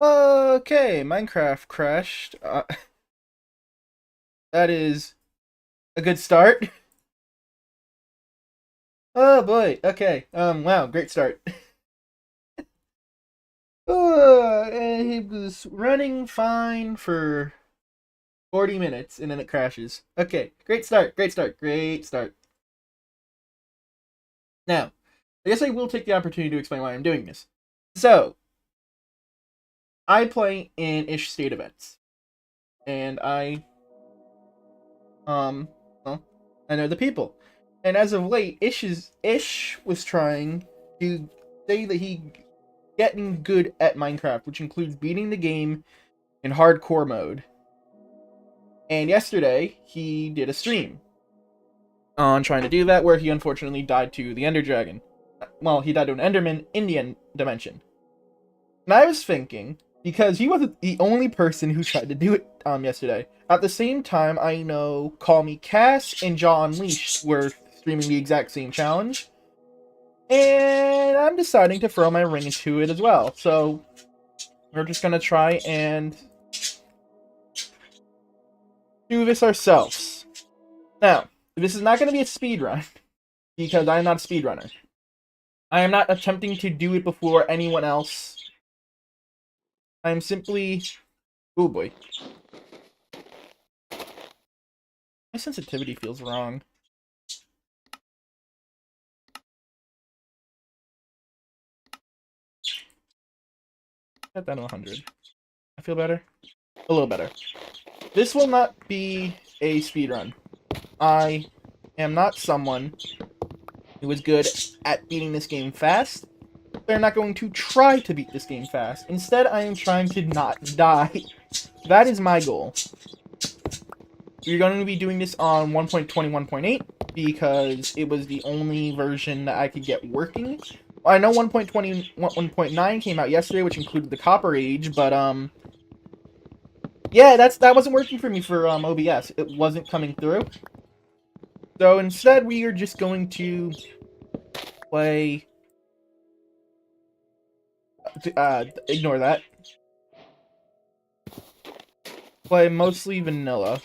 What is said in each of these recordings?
Okay, Minecraft crashed. That is a good start. Oh boy. Okay. Wow. Great start. And he was running fine for 40 minutes, and then it crashes. Okay. Great start. Great start. Great start. Now, I guess I will take the opportunity to explain why I'm doing this. So, I play in Ish State events, and um, well, I know the people. And as of late, Ish was trying to say that he getting good at Minecraft, which includes beating the game in hardcore mode. And yesterday, he did a stream on trying to do that, where he unfortunately died to the Ender Dragon. Well, he died to an Enderman in the End Dimension. And I was thinking, because he wasn't the only person who tried to do it yesterday. At the same time, I know Call Me Cass and Jaw Unleashed were streaming the exact same challenge. And I'm deciding to throw my ring into it as well. So we're just gonna try and do this ourselves. Now, this is not gonna be a speed run because I am not a speedrunner. I am not attempting to do it before anyone else. I am simply, oh boy, my sensitivity feels wrong. Set that to 100. I feel better. A little better. This will not be a speedrun. I am not someone who is good at beating this game fast. They're not going to try to beat this game fast. Instead, I am trying to not die. That is my goal. We're going to be doing this on 1.21.8 because it was the only version that I could get working. I know 1.9 came out yesterday, which included the Copper Age, but yeah, that wasn't working for me for OBS. It wasn't coming through. So instead, we are just going to play. Ignore that. Play mostly vanilla.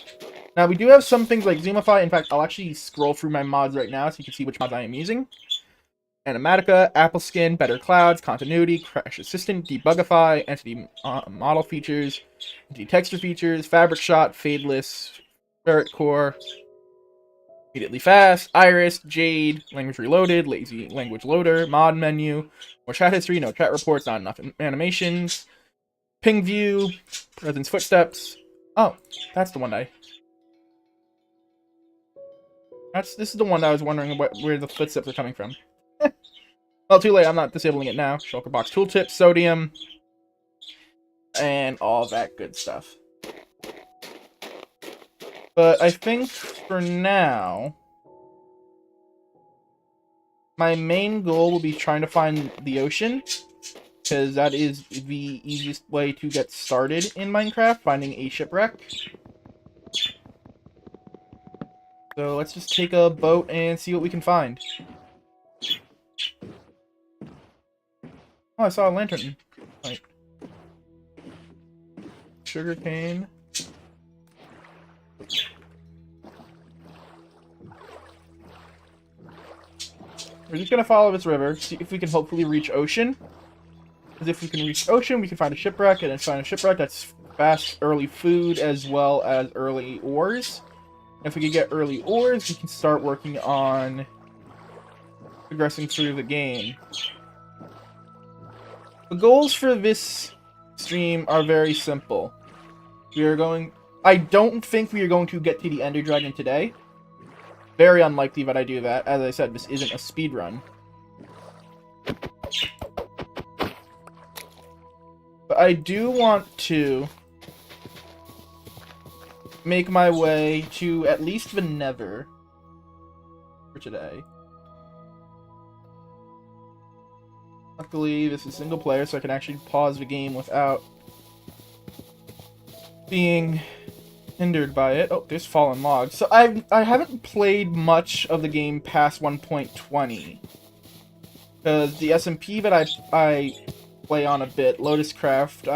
Now, we do have some things like Zoomify. In fact, I'll actually scroll through my mods right now so you can see which mods I am using. Animatica, Apple Skin, Better Clouds, Continuity, Crash Assistant, Debugify, Entity Model Features, Entity Texture Features, Fabric Shot, Fadeless, Ferret Core, Immediately Fast, Iris, Jade, Language Reloaded, Lazy Language Loader, Mod Menu, more chat history, no chat reports, not enough animations, Ping View, President's Footsteps. Oh, that's the one this is the one I was wondering where the footsteps are coming from. Well, too late. I'm not disabling it now. Shulker Box Tooltip, Sodium, and all that good stuff. But I think for now, my main goal will be trying to find the ocean, because that is the easiest way to get started in Minecraft, finding a shipwreck. So let's just take a boat and see what we can find. Oh, I saw a lantern. Right. Sugarcane. We're just gonna follow this river, see if we can hopefully reach ocean. Because if we can reach ocean, we can find a shipwreck, and then find a shipwreck that's fast early food as well as early ores. If we can get early ores, we can start working on progressing through the game. The goals for this stream are very simple. I don't think we are going to get to the Ender Dragon today. Very unlikely that I do that. As I said, this isn't a speed run. But I do want to make my way to at least the Nether for today. Luckily, this is single player, so I can actually pause the game without being hindered by it. Oh, there's fallen logs. So I haven't played much of the game past 1.20. Because the SMP that I play on a bit. Lotus Craft.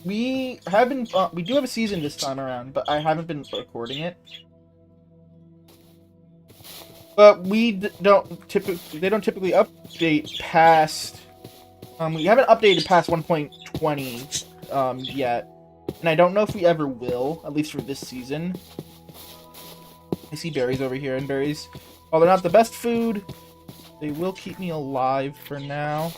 We have been. We do have a season this time around, but I haven't been recording it. But we don't typically. They don't typically update past. We haven't updated past 1.20 yet, and I don't know if we ever will. At least for this season. I see berries over here, and berries, while they're not the best food, they will keep me alive for now.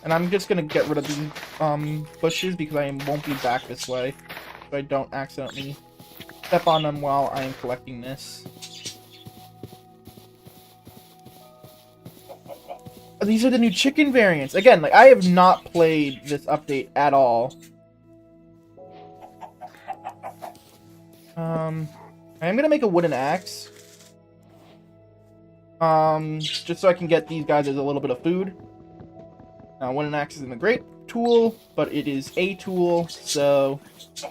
And I'm just gonna get rid of the bushes because I won't be back this way, so I don't accidentally step on them while I am collecting this. These are the new chicken variants. Again, like, I have not played this update at all. I am gonna make a wooden axe. Just so I can get these guys as a little bit of food. Now, wooden axe isn't a great tool, but it is a tool, so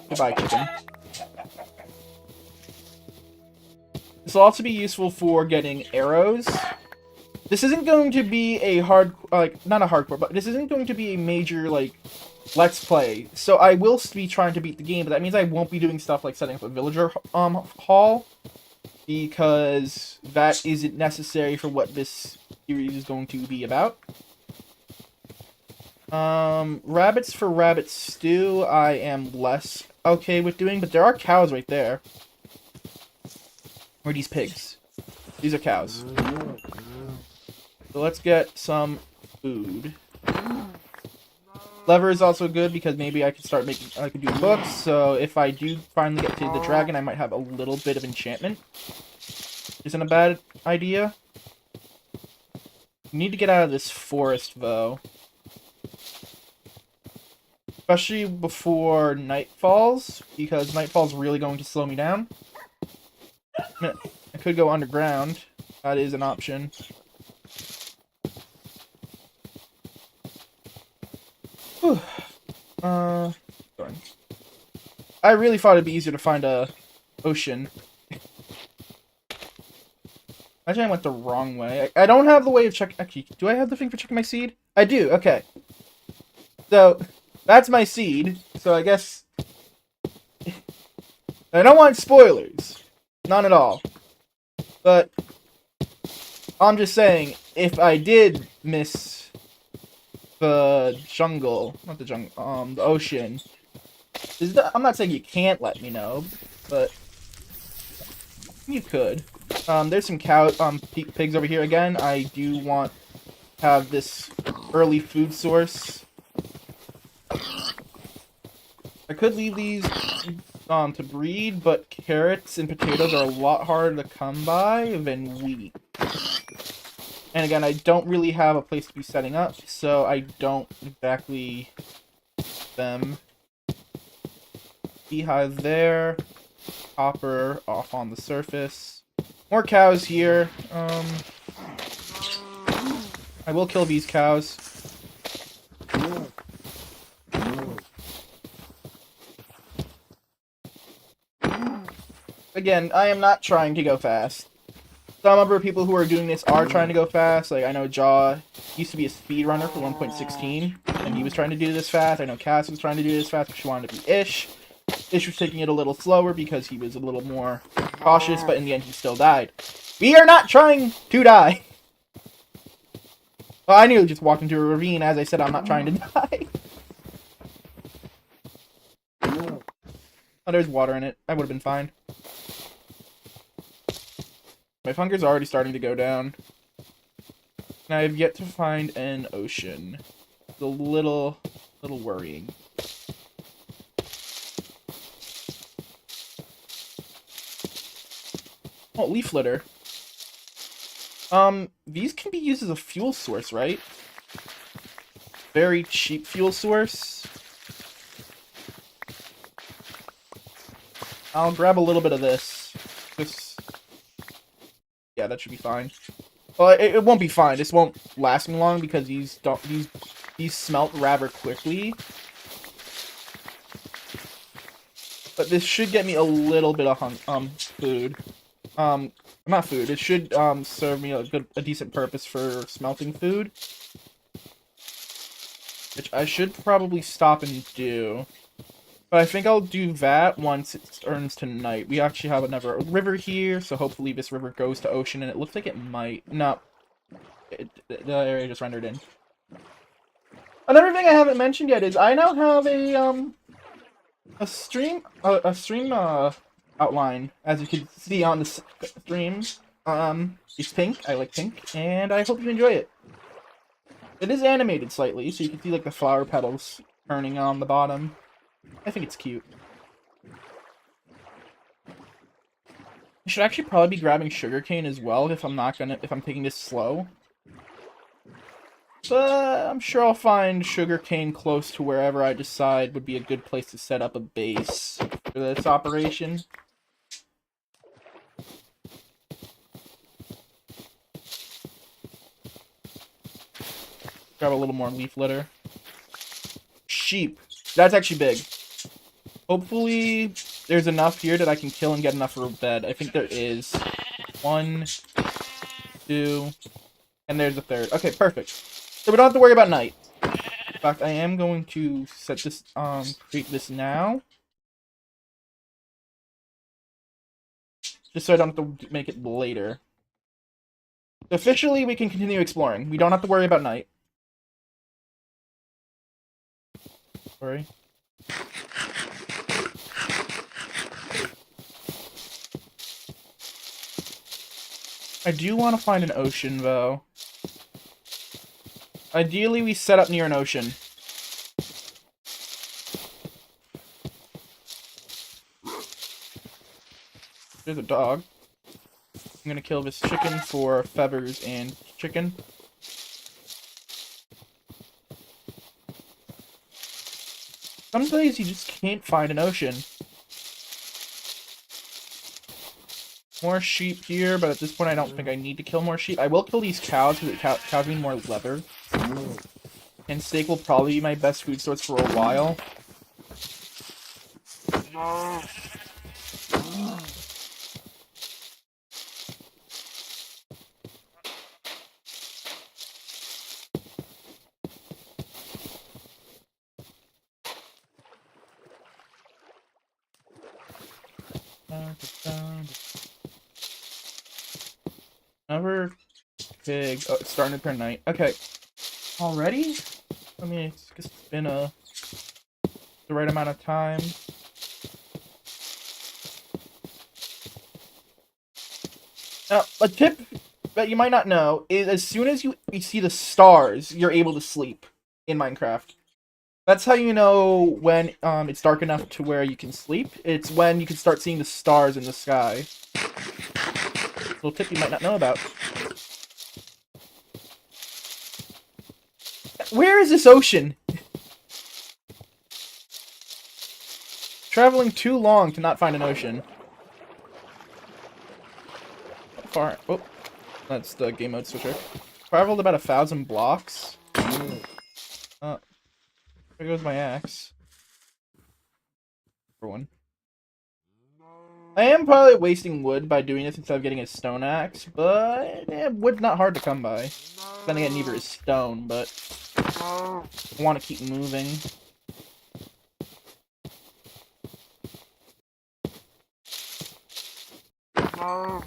goodbye, chicken. This will also be useful for getting arrows. This isn't going to be a not a hardcore, but this isn't going to be a major, like, let's play. So I will be trying to beat the game, but that means I won't be doing stuff like setting up a villager hall, because that isn't necessary for what this series is going to be about. Rabbits for rabbit stew, I am less okay with doing, but there are cows right there. Or are these pigs? These are cows. So let's get some food. Leather is also good because maybe I could do books, so if I do finally get to the dragon, I might have a little bit of enchantment. Isn't a bad idea. We need to get out of this forest, though. Especially before night falls, because night falls really going to slow me down. I could go underground. That is an option. Whew. Sorry. I really thought it'd be easier to find a ocean. Actually, I went the wrong way. I don't have the way of checking. Actually, do I have the thing for checking my seed? I do. Okay. So that's my seed. So I guess I don't want spoilers. None at all. But I'm just saying, if I did miss the jungle, not the jungle, the ocean. I'm not saying you can't let me know, but you could. There's some pigs over here again. I do want to have this early food source. I could leave these to breed, but carrots and potatoes are a lot harder to come by than wheat. And again, I don't really have a place to be setting up, so I don't exactly them. Beehive there. Copper off on the surface. More cows here. I will kill these cows. Again, I am not trying to go fast. Some other people who are doing this are trying to go fast. Like, I know Jaw used to be a speedrunner for 1.16, and he was trying to do this fast. I know Cass was trying to do this fast because she wanted to be Ish. Ish was taking it a little slower because he was a little more cautious, but in the end he still died. We are not trying to die! Well, I nearly just walked into a ravine. As I said, I'm not trying to die. Oh, there's water in it. I would have been fine. My hunger's already starting to go down. And I have yet to find an ocean. It's a little worrying. Oh, leaf litter. These can be used as a fuel source, right? Very cheap fuel source. I'll grab a little bit of this. Yeah, that should be fine. Well, it won't be fine. This won't last me long because these smelt rather quickly. But this should get me a little bit of food. Not food. It should serve me a decent purpose for smelting food. which I should probably stop and do. But I think I'll do that once it turns to night. We actually have another river here, so hopefully this river goes to ocean, and it looks like it might. No. The area just rendered in. Another thing I haven't mentioned yet is I now have a stream outline, as you can see on the stream. It's pink. I like pink, and I hope you enjoy it. It is animated slightly, so you can see like the flower petals turning on the bottom. I think it's cute. I should actually probably be grabbing sugarcane as well if I'm taking this slow. But I'm sure I'll find sugarcane close to wherever I decide would be a good place to set up a base for this operation. Grab a little more leaf litter. Sheep. That's actually big. Hopefully there's enough here that I can kill and get enough for a bed. I think there is. 1, 2, and there's a third. Okay, perfect. So we don't have to worry about night. In fact, I am going to set this, create this now. Just so I don't have to make it later. Officially, we can continue exploring. We don't have to worry about night. Sorry. I do want to find an ocean, though. Ideally, we set up near an ocean. There's a dog. I'm gonna kill this chicken for feathers and chicken. Some days you just can't find an ocean. More sheep here, but at this point I don't think I need to kill more sheep. I will kill these cows, because cows need more leather. And steak will probably be my best food source for a while. Another pig. Oh, it's starting to turn night. Okay. Already? I mean, it's just been the right amount of time. Now, a tip that you might not know is as soon as you see the stars, you're able to sleep in Minecraft. That's how you know when it's dark enough to where you can sleep. It's when you can start seeing the stars in the sky. Little tip you might not know about. Where is this ocean? Traveling too long to not find an ocean. How far? Oh, that's the game mode switcher. Traveled about 1,000 blocks. There goes my axe. For one. I am probably wasting wood by doing this instead of getting a stone axe, but wood's not hard to come by. Then again, neither is stone, but I want to keep moving.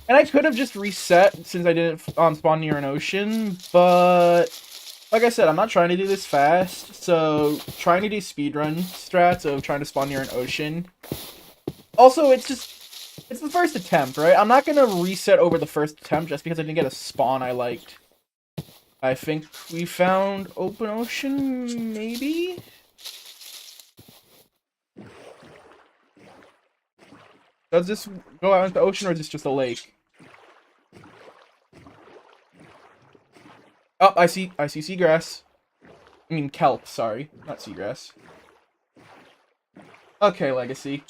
And I could have just reset since I didn't spawn near an ocean, but like I said, I'm not trying to do this fast, so trying to do speedrun strats of trying to spawn near an ocean. Also, it's the first attempt, right? I'm not gonna reset over the first attempt just because I didn't get a spawn I liked. I think we found open ocean, maybe? Does this go out into the ocean, or is this just a lake? Oh, I see seagrass. I mean kelp, sorry. Not seagrass. Okay, Legacy.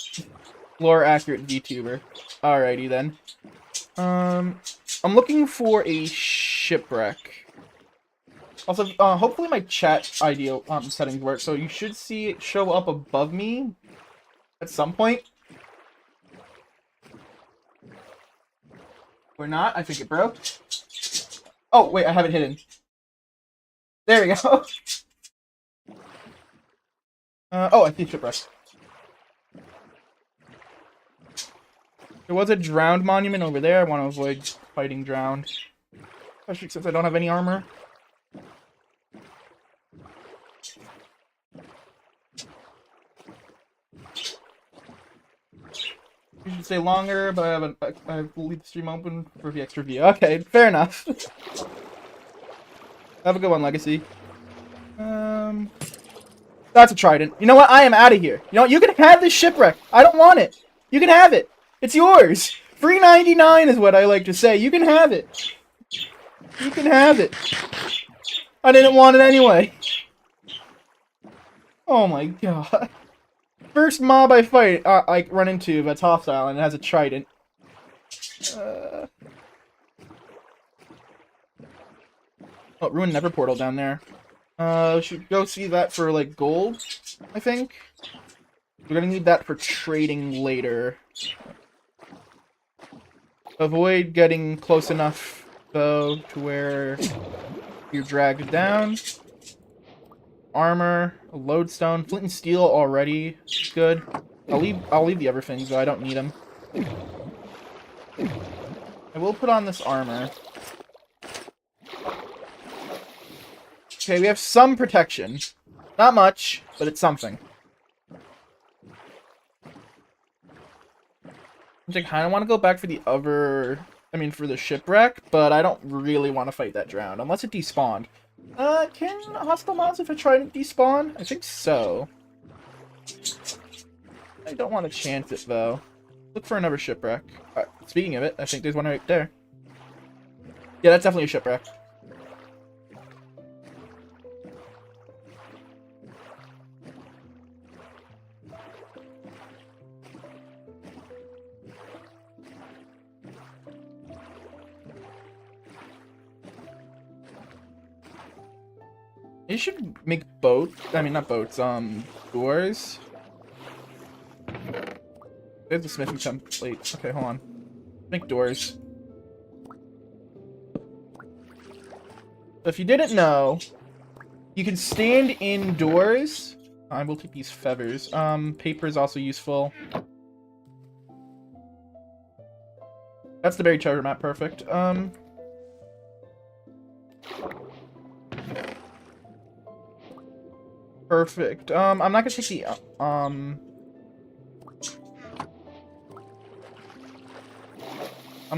Lore accurate VTuber. Alrighty then. I'm looking for a shipwreck. Also, hopefully my chat ID settings work, so you should see it show up above me at some point. Or not, I think it broke. Oh, wait, I have it hidden. There we go. Oh, I see shipwreck. There was a drowned monument over there. I want to avoid fighting drowned. Especially since I don't have any armor. You should stay longer, but I will leave the stream open for the extra view. Okay, fair enough. Have a good one, Legacy. That's a trident. You know what? I am out of here. You know what? You can have this shipwreck. I don't want it. You can have it. It's yours. Free 99 is what I like to say. You can have it. You can have it. I didn't want it anyway. Oh my god. First mob I fight, I run into that's hostile and it has a trident. Oh, Ruined Never Portal down there. Should go see that for, like, gold, I think. We're gonna need that for trading later. Avoid getting close enough, though, to where you're dragged down. Armor, a lodestone, flint and steel already. Good. I'll leave the other things, though. I don't need them. I will put on this armor. Okay, we have some protection. Not much, but it's something. I kind of want to go back for the other... I mean, for the shipwreck, but I don't really want to fight that drowned, unless it despawned. Can hostile mobs if I try to despawn? I think so. I don't want to chance it, though. Look for another shipwreck. Speaking of it, I think there's one right there. Yeah, that's definitely a shipwreck. You should make boats. I mean, not boats, doors. There's the smithing template. Okay, hold on. Make doors. If you didn't know, you can stand indoors. I will take these feathers. Paper is also useful. That's the buried treasure map, perfect. Perfect. I'm not gonna take the, I'm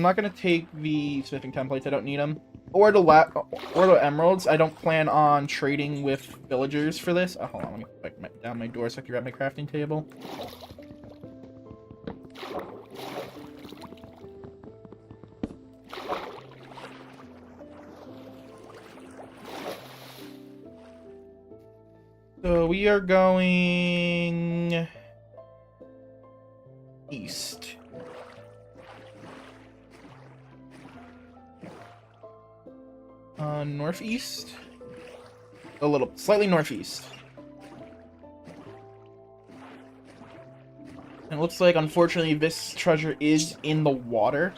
not gonna take the smithing templates, I don't need them. Or the emeralds. I don't plan on trading with villagers for this. Oh, hold on, let me put down my door so I can grab my crafting table. So we are going east. Northeast? A little, slightly northeast. And it looks like, unfortunately, this treasure is in the water.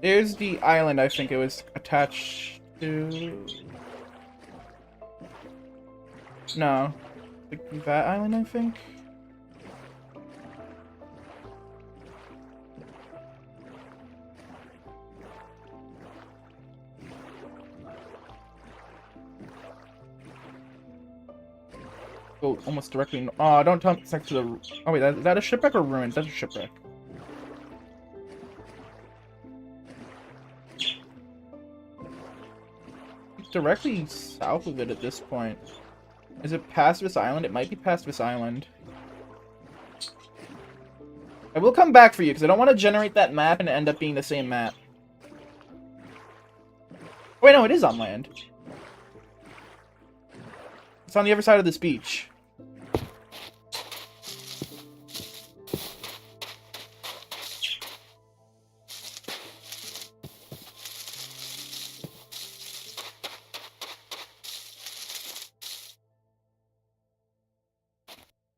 There's the island I think it was attached to. No. That island, I think? Go almost directly. Oh, don't tell me it's next to the. Oh, wait, is that a shipwreck or ruins? That's a shipwreck. Directly south of it at this point. Is it past this island? It might be past this island. I will come back for you because I don't want to generate that map and end up being the same map. Oh, wait, no, it is on land. It's on the other side of this beach.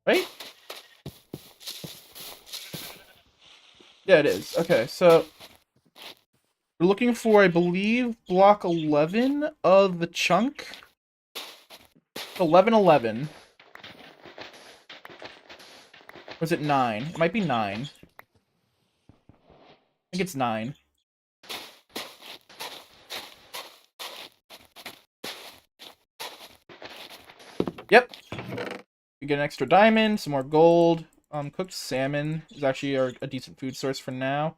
Right? Yeah, it is. Okay, so we're looking for, I believe, block 11 of the chunk. 1111. Was it 9? It might be 9. I think it's 9. Yep. We get an extra diamond, some more gold. Cooked salmon is actually a decent food source for now.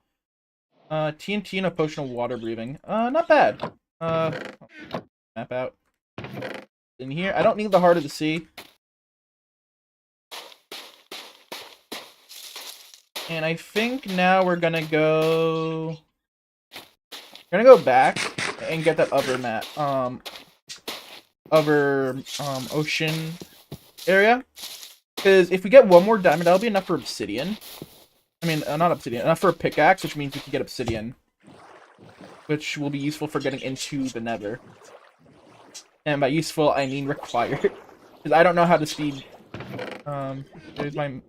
TNT and a potion of water breathing. Not bad. Map out. In here, I don't need the heart of the sea. And I think now we're gonna go... We're gonna go back and get that other map, ocean area. Because if we get one more diamond, that'll be enough for obsidian. I mean, not obsidian, enough for a pickaxe, which means we can get obsidian. Which will be useful for getting into the nether. And by useful, I mean required. Because I don't know how to speed... there's my...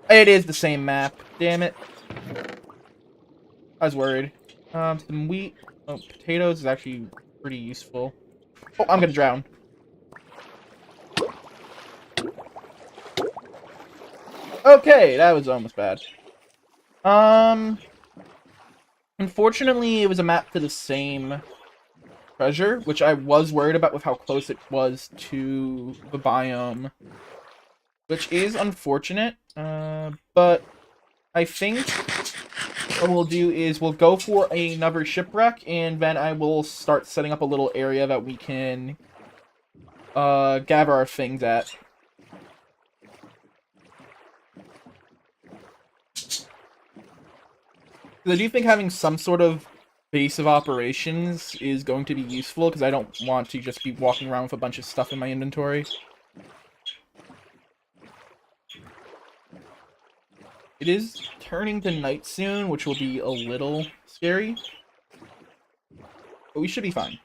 It is the same map. Damn it. I was worried. Some wheat. Oh, potatoes is actually pretty useful. Oh, I'm gonna drown. Okay, that was almost bad. Unfortunately, it was a map to the same treasure, which I was worried about with how close it was to the biome. Which is unfortunate, but I think what we'll do is we'll go for another shipwreck, and then I will start setting up a little area that we can gather our things at. I do think having some sort of base of operations is going to be useful, because I don't want to just be walking around with a bunch of stuff in my inventory. It is turning to night soon, which will be a little scary. But we should be fine.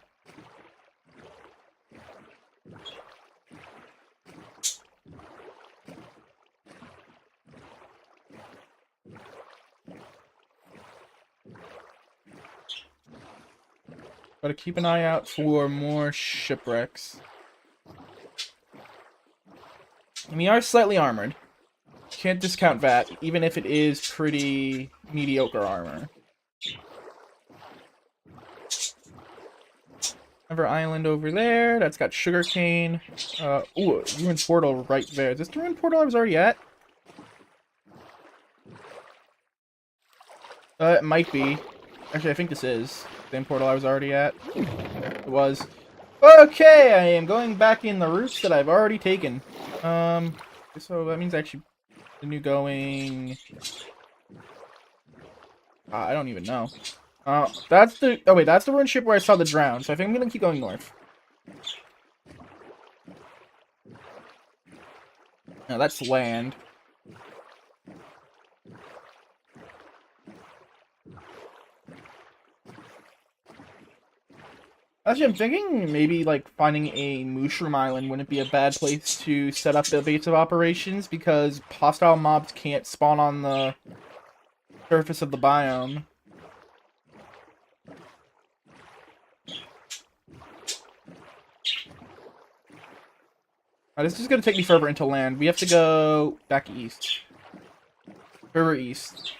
Gotta keep an eye out for more shipwrecks. And we are slightly armored. Can't discount that, even if it is pretty mediocre armor. Another island over there. That's got sugarcane. Ooh, ruined portal right there. Is this the ruined portal I was already at? It might be. Actually, I think this is the same portal I was already at. It was. Okay, I am going back in the routes that I've already taken. So that means actually continue going... I don't even know. That's the... Oh wait, that's the ruined ship where I saw the drown, so I think I'm gonna keep going north. No, that's land. Actually, I'm thinking maybe, like, finding a mushroom island wouldn't be a bad place to set up the base of operations, because hostile mobs can't spawn on the surface of the biome. This is gonna take me further into land. We have to go back east. Further east.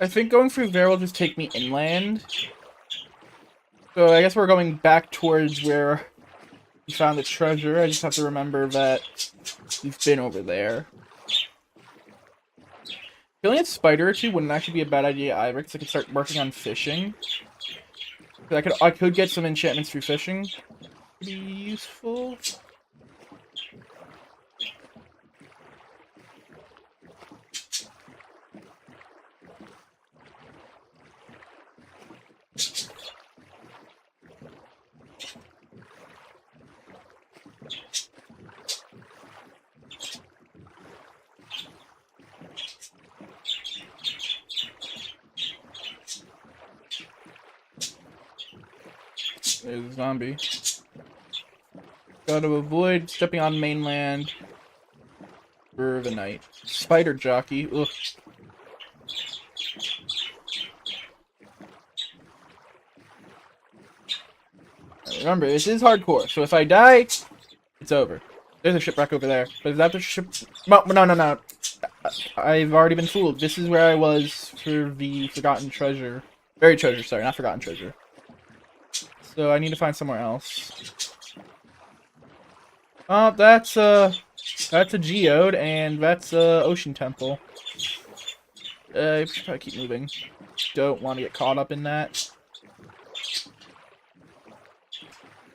I think going through there will just take me inland. So I guess we're going back towards where we found the treasure. I just have to remember that we've been over there. Killing a spider or two wouldn't actually be a bad idea either, because I could start working on fishing. I could get some enchantments through fishing. Pretty useful. There's a zombie. Gotta avoid stepping on mainland for the night. Spider jockey. Ugh. Remember, this is hardcore, so if I die, it's over. There's a shipwreck over there. But is that the ship? No, no, no, no. I've already been fooled. This is where I was for the Forgotten Treasure. Buried Treasure, sorry, not Forgotten Treasure. So I need to find somewhere else. Oh, that's a geode, and that's a Ocean Temple. I should probably keep moving. Don't want to get caught up in that.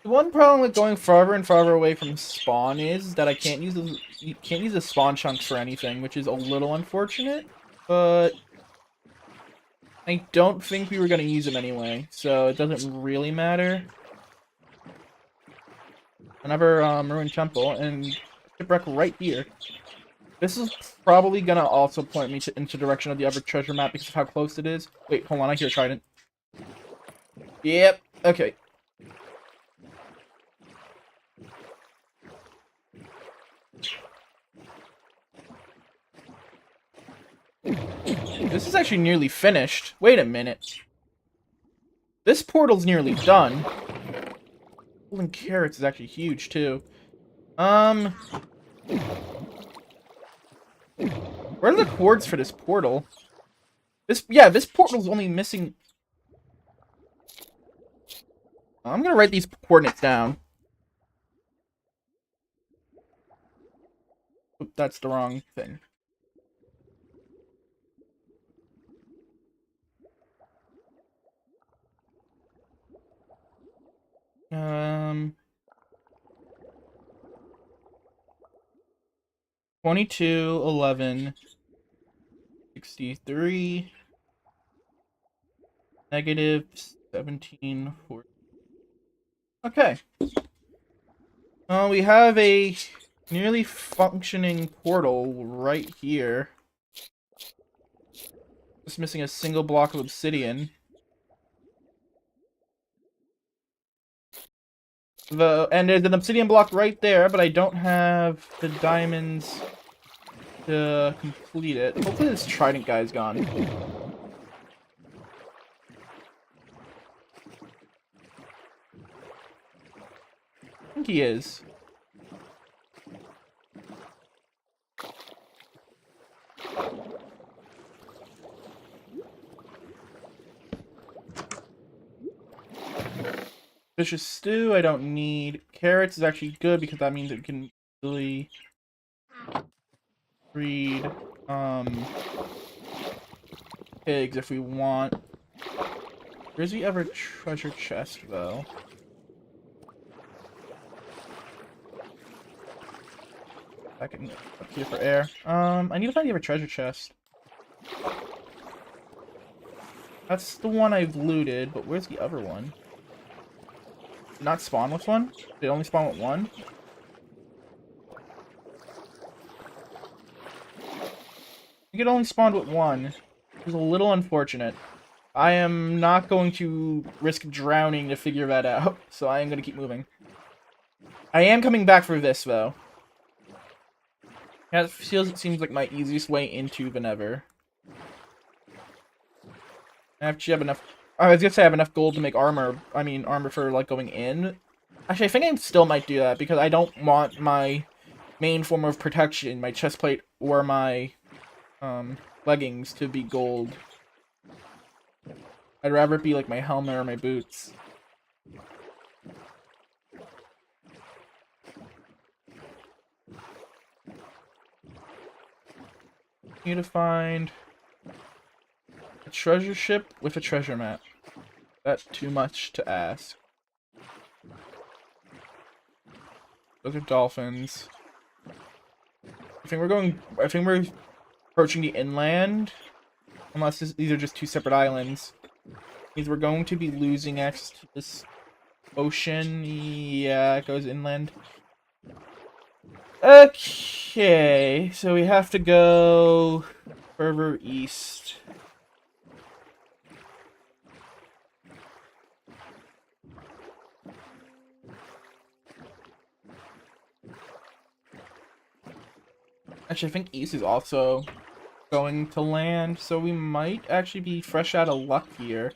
The one problem with going farther and farther away from spawn is that you can't use the spawn chunks for anything, which is a little unfortunate. But I don't think we were gonna use them anyway, so it doesn't really matter. Another ruined temple and shipwreck right here. This is probably gonna also point me into the direction of the other treasure map because of how close it is. Wait, hold on, I hear a trident. Yep. Okay. This is actually nearly finished. Wait a minute. This portal's nearly done. Golden carrots is actually huge too. Where are the cords for this portal? This portal's only missing. I'm gonna write these coordinates down. Oop, that's the wrong thing. Um, 22, 11, 63, negative 17, 40. Okay. We have a nearly functioning portal right here. Just missing a single block of obsidian. And there's an obsidian block right there, but I don't have the diamonds to complete it. Hopefully this trident guy's gone. I think he is. Vicious stew, I don't need. Carrots is actually good because that means it can really breed pigs if we want. Where's the other treasure chest though? Back in up here for air. I need to find the other treasure chest. That's the one I've looted, but where's the other one? Did it not spawn with one? Did it only spawn with one? I think it only spawned with one. It was a little unfortunate. I am not going to risk drowning to figure that out, so I am going to keep moving. I am coming back for this, though. Yeah, it seems like my easiest way into the Nether. I actually have enough. I was gonna say I have enough gold to make armor. I mean, armor for like going in. Actually, I think I still might do that because I don't want my main form of protection, my chest plate or my leggings, to be gold. I'd rather it be like my helmet or my boots. Need to find a treasure ship with a treasure map. That's too much to ask. Those are dolphins. I think we're approaching the inland. Unless these are just two separate islands. Means we're going to be losing access to this ocean. Yeah, it goes inland. Okay, so we have to go further east. Actually, I think East is also going to land, so we might actually be fresh out of luck here.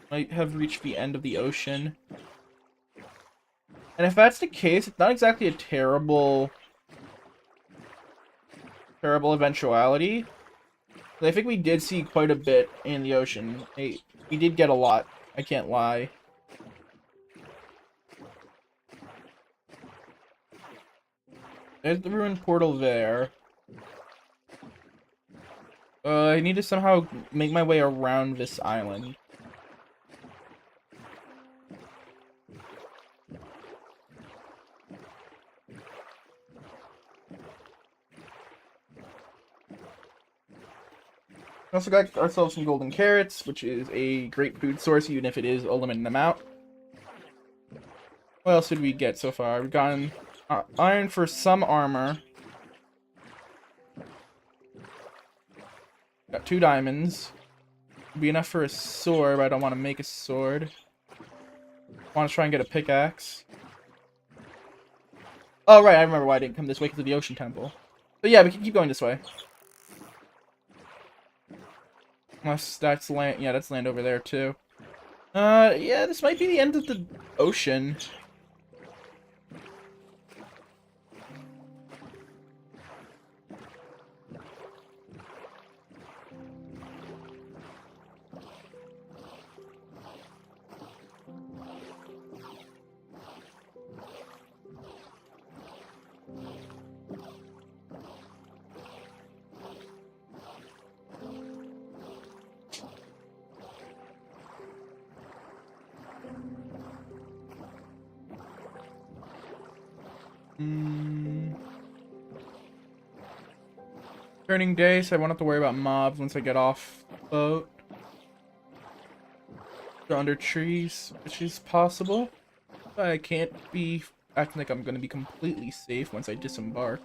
Might have reached the end of the ocean. And if that's the case, it's not exactly a terrible eventuality. I think we did see quite a bit in the ocean. We did get a lot, I can't lie. There's the ruined portal there. I need to somehow make my way around this island. We also got ourselves some golden carrots, which is a great food source, even if it is a limited amount. What else did we get so far? We've gotten iron for some armor. Got 2 diamonds. Would be enough for a sword, but I don't want to make a sword. I want to try and get a pickaxe. Oh, right, I remember why I didn't come this way, because of the ocean temple. But yeah, we can keep going this way. Unless that's land. Yeah, that's land over there, too. Yeah, this might be the end of the ocean. Turning day, so I won't have to worry about mobs once I get off the boat. They're under trees, which is possible. But I can't be acting like I'm going to be completely safe once I disembark.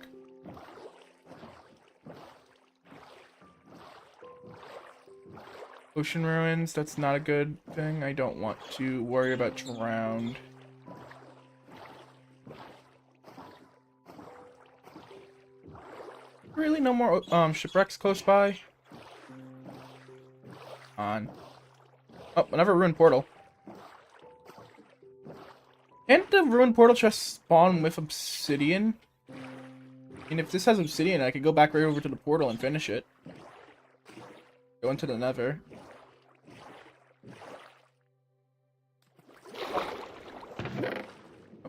Ocean ruins, that's not a good thing. I don't want to worry about drowned. Really, no more shipwrecks close by? On. Oh, another ruined portal. Can't the ruined portal just spawn with obsidian? I mean, if this has obsidian, I could go back right over to the portal and finish it. Go into the nether.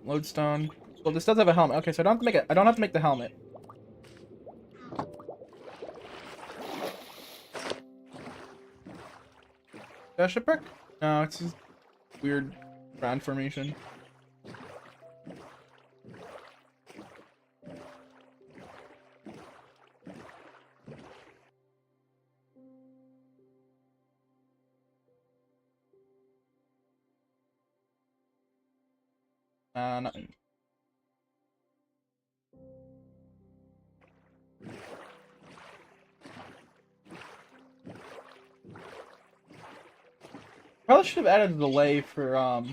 Lodestone. Well, this does have a helmet. Okay, so I don't have to make it. I don't have to make the helmet. Is that a shipwreck? No, it's just weird ground formation. Nothing. Probably should have added a delay for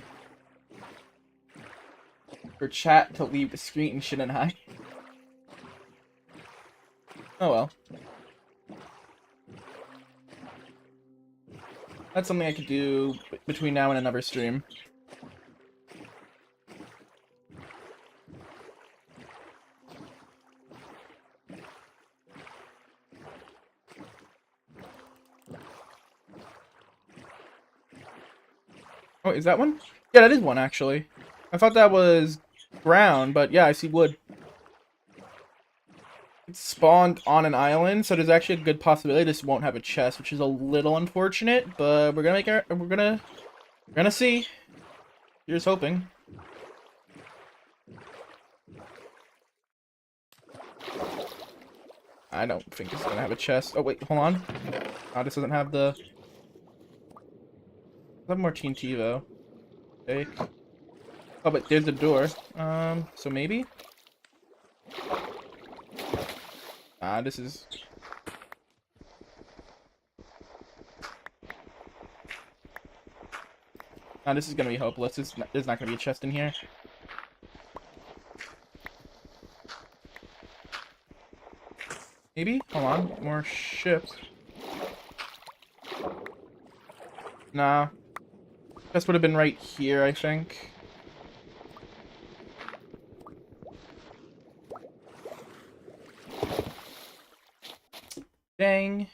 chat to leave the screen, shouldn't I? Oh well. That's something I could do between now and another stream. Oh, is that one? Yeah, that is one, actually. I thought that was ground, but yeah, I see wood. It's spawned on an island, so there's actually a good possibility this won't have a chest, which is a little unfortunate, but we're gonna make our, we're gonna see. Here's hoping. I don't think it's gonna have a chest. Oh wait, hold on. Oh, this doesn't have the. I have more TNT though. Okay. Oh, but there's the door. So maybe. This is. This is gonna be hopeless. There's not gonna be a chest in here. Maybe? Hold on. More ship. Nah. This would have been right here, I think. Dang.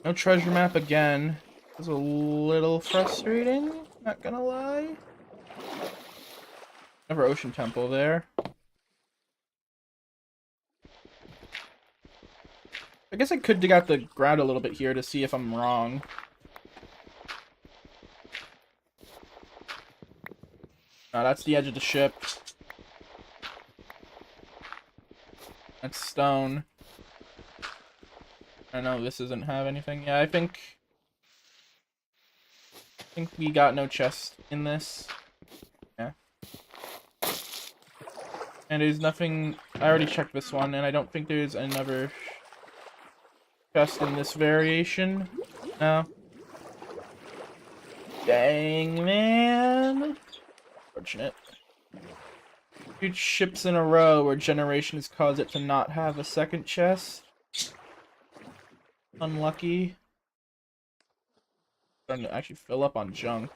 No treasure map again. This is a little frustrating, not gonna lie. Never Ocean Temple there. I guess I could dig out the ground a little bit here to see if I'm wrong. No, that's the edge of the ship. That's stone. I know this doesn't have anything. Yeah, I think we got no chest in this. Yeah. And there's nothing. I already checked this one, and I don't think there's another chest in this variation. No. Dang, man. Fortunate. 2 ships in a row where generations caused it to not have a second chest. Unlucky. Starting to actually fill up on junk.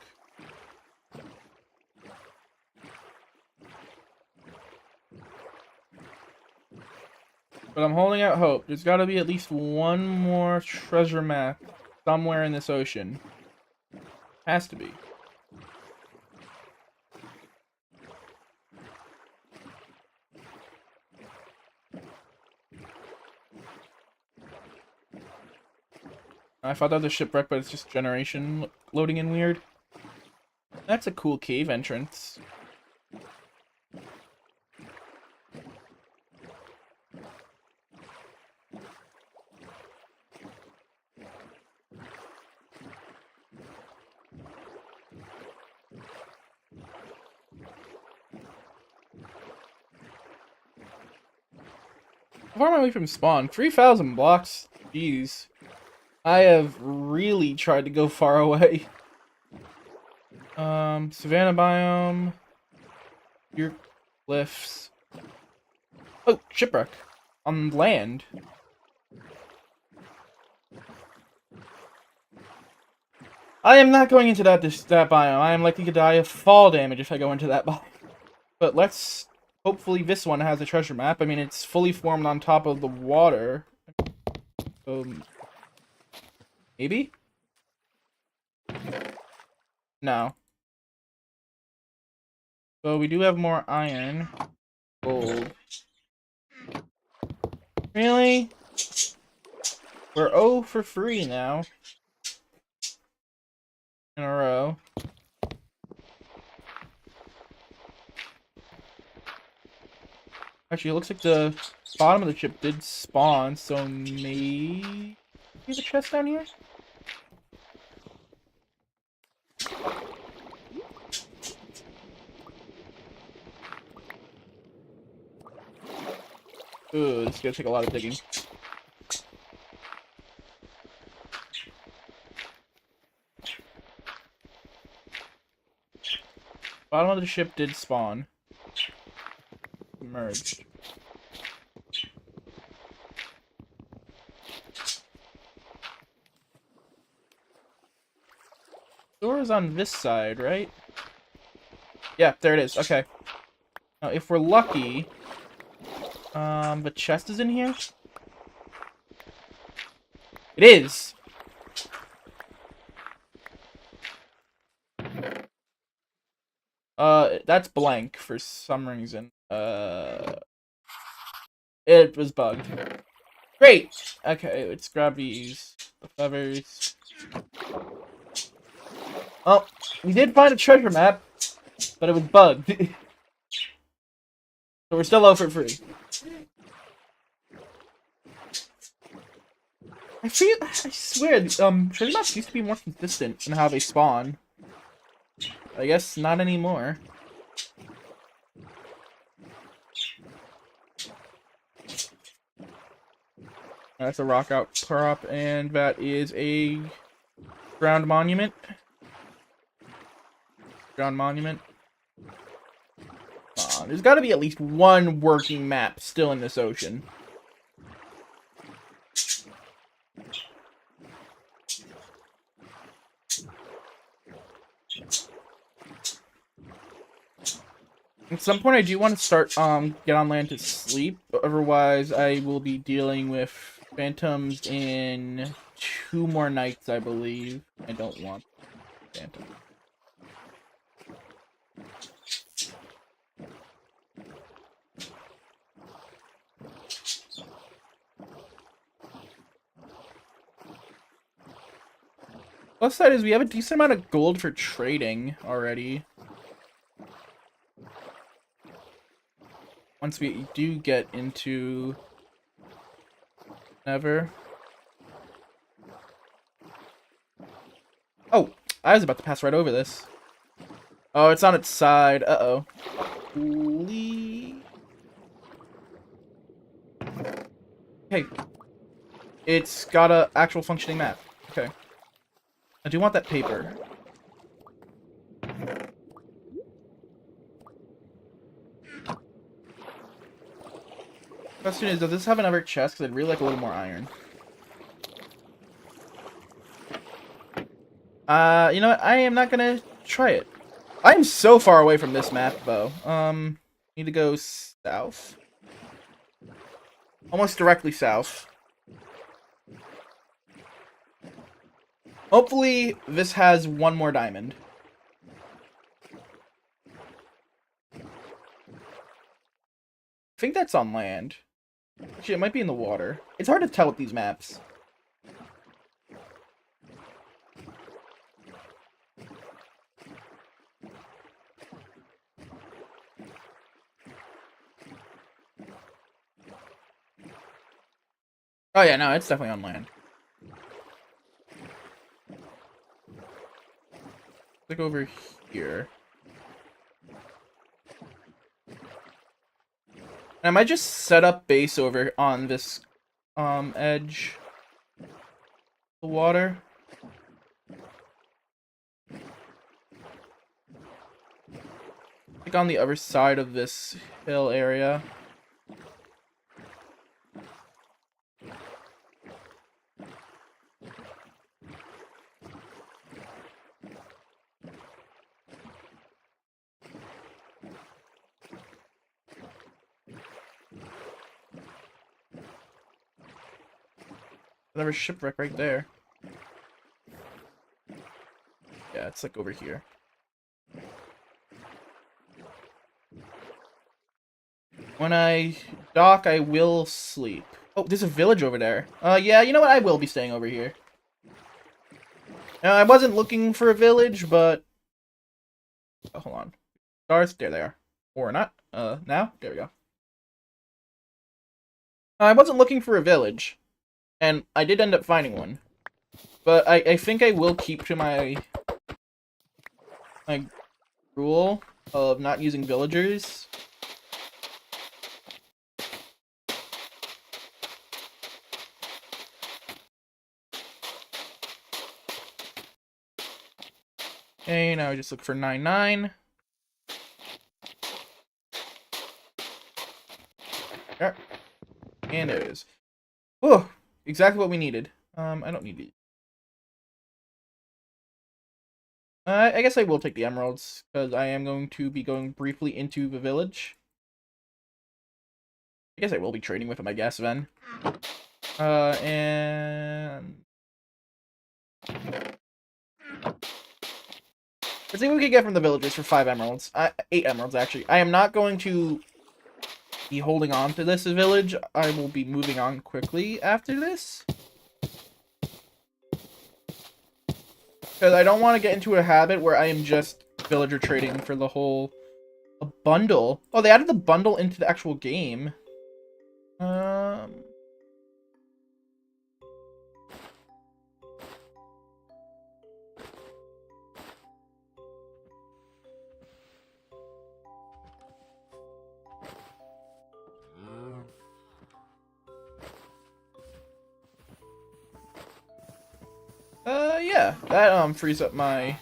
But I'm holding out hope. There's got to be at least one more treasure map somewhere in this ocean. Has to be. I thought that was a shipwreck, but it's just generation loading in weird. That's a cool cave entrance. How far am I away from spawn? 3,000 blocks? Jeez. I have really tried to go far away. Savannah biome. Your cliffs. Oh, shipwreck. On land. I am not going into that biome. I am likely to die of fall damage if I go into that biome. But let's... Hopefully this one has a treasure map. I mean, it's fully formed on top of the water. Maybe? No. So we do have more iron. Gold. Really? We're 0 for 3 now. In a row. Actually, it looks like the bottom of the ship did spawn, so maybe the chest down here? Ooh, this is gonna take a lot of digging. Bottom of the ship did spawn. Merged. Door is on this side, right? Yeah, there it is. Okay. Now, if we're lucky, the chest is in here? It is! That's blank for some reason. It was bugged. Great! Okay, let's grab these. The feathers. Oh, we did find a treasure map, but it was bugged. So we're still 0 for 3. I swear, treasure maps used to be more consistent in how they spawn. I guess not anymore. That's a rock outcrop, and that is a ground monument. Ground monument. Come on. There's got to be at least one working map still in this ocean. At some point, I do want to start, get on land to sleep. Otherwise, I will be dealing with phantoms in 2 more nights, I believe. I don't want phantoms. Plus side is we have a decent amount of gold for trading already. Once we do get into Never. Oh, I was about to pass right over this. Oh, it's on its side. Uh-oh. Hey. It's got a actual functioning map. Okay. I do want that paper. Question is, does this have another chest? Because I'd really like a little more iron. You know what? I am not gonna try it. I'm so far away from this map, though. Need to go south. Almost directly south. Hopefully, this has one more diamond. I think that's on land. Actually, it might be in the water. It's hard to tell with these maps. Oh yeah, no, it's definitely on land. Look over here. And I might just set up base over on this edge of the water. Like on the other side of this hill area. Another shipwreck right there. Yeah, it's like over here. When I dock, I will sleep. Oh, there's a village over there. Yeah, you know what? I will be staying over here. Now, I wasn't looking for a village, but... Oh, hold on. Stars? There they are. Or not. Now? There we go. I wasn't looking for a village. And I did end up finding one. But I think I will keep to my rule of not using villagers. Okay, now I just look for 9-9. There. And there it is. Oh, exactly what we needed. I don't need it. I guess I will take the emeralds, because I am going to be going briefly into the village. I guess I will be trading with him, I guess, then. And... let's see what we can get from the villagers for 5 emeralds. 8 emeralds, actually. I am not going to be holding on to this village. I will be moving on quickly after this. Because I don't want to get into a habit where I am just villager trading for the whole... A bundle? Oh, they added the bundle into the actual game. Yeah, that frees up my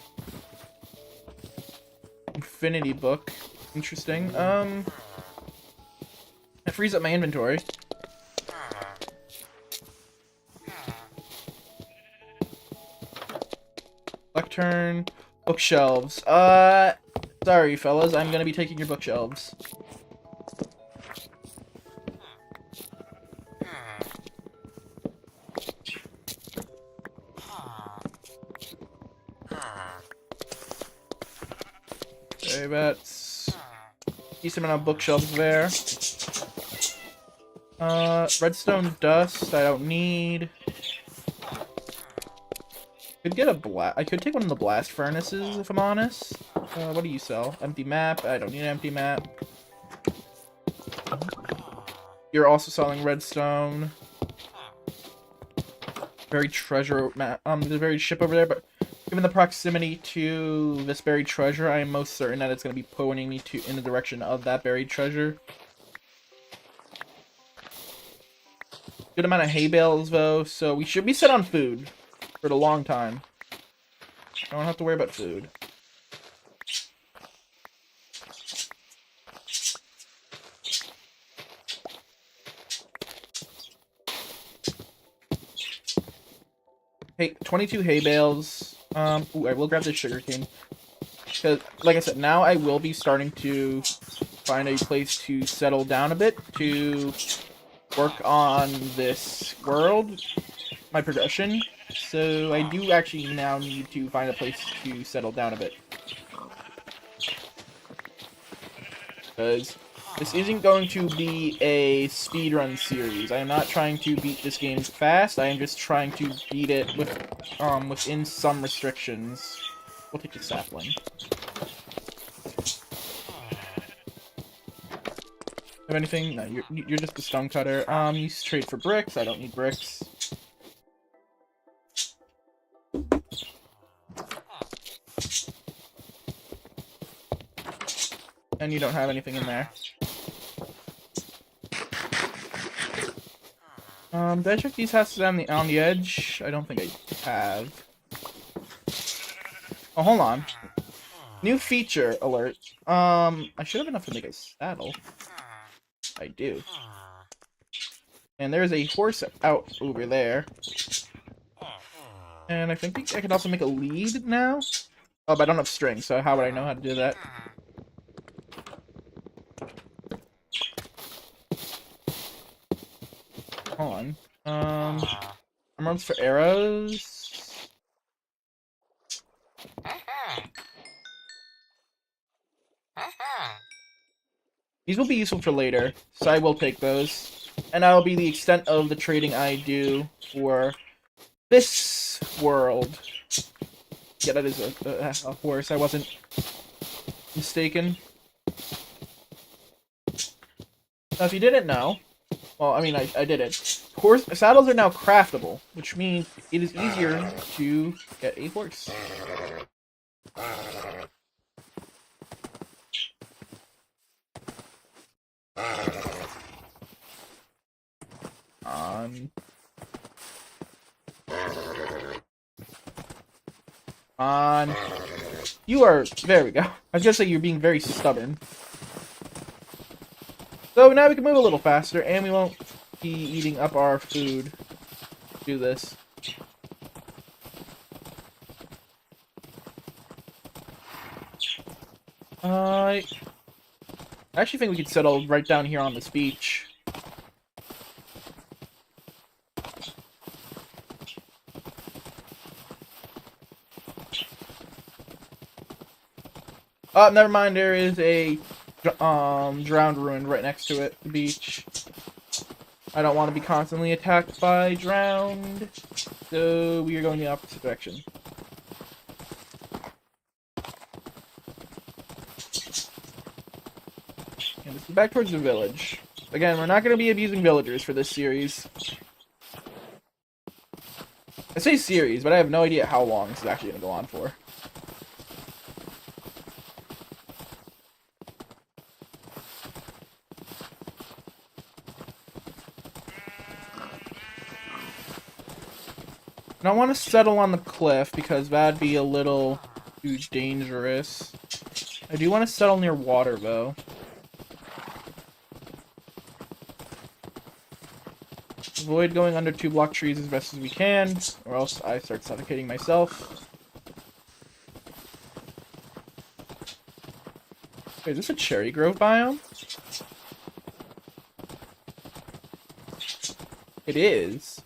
infinity book. Interesting. It frees up my inventory. Lectern, bookshelves. Sorry, fellas, I'm gonna be taking your bookshelves. Okay, that's decent amount of bookshelves there. Redstone dust, I don't need. Could get a I could take one of the blast furnaces, if I'm honest. What do you sell? Empty map? I don't need an empty map. You're also selling redstone. Buried treasure map. There's a buried ship over there, but given the proximity to this buried treasure, I am most certain that it's going to be pointing me in the direction of that buried treasure. Good amount of hay bales, though, so we should be set on food for a long time. I don't have to worry about food. Hey, 22 hay bales. Ooh, I will grab this sugarcane. Because, like I said, now I will be starting to find a place to settle down a bit, to work on this world, my progression. So I do actually now need to find a place to settle down a bit. Because this isn't going to be a speedrun series. I am not trying to beat this game fast. I am just trying to beat it with within some restrictions. We'll take the sapling. Have anything? No, you're just a stone cutter. You trade for bricks. I don't need bricks. And you don't have anything in there. Did I check these houses on the edge? I don't think I have. Oh, hold on. New feature alert. I should have enough to make a saddle. I do. And there's a horse out over there. And I think I could also make a lead now. Oh, but I don't have string, so how would I know how to do that? Hold on. Emeralds for arrows. These will be useful for later, so I will take those. And that will be the extent of the trading I do for this world. Yeah, that is a horse. I wasn't mistaken. Now, if you didn't know, well, I mean, I did it. Saddles are now craftable, which means it is easier to get a horse. On. You are. There we go. I was gonna say you're being very stubborn. So now we can move a little faster, and we won't be eating up our food. Do this. I actually think we could settle right down here on this beach. Oh, never mind. There is a drowned ruin right next to it. The beach. I don't want to be constantly attacked by drowned, so we are going the opposite direction. And this is back towards the village. Again, we're not going to be abusing villagers for this series. I say series, but I have no idea how long this is actually going to go on for. I don't want to settle on the cliff because that'd be a little too dangerous. I do want to settle near water, though. Avoid going under 2-block trees as best as we can, or else I start suffocating myself. Wait, is this a cherry grove biome? It is.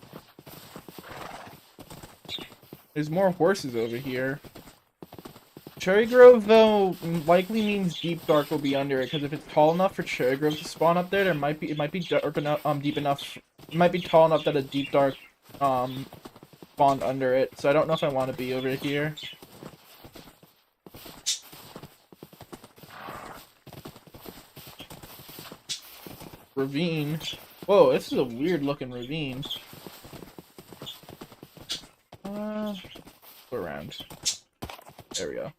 There's more horses over here. Cherry grove, though, likely means deep dark will be under it, because if it's tall enough for cherry grove to spawn up there, it might be dark enough, deep enough. It might be tall enough that a deep dark spawned under it. So I don't know if I want to be over here. Ravine. Whoa, this is a weird looking ravine. Go around. There we go.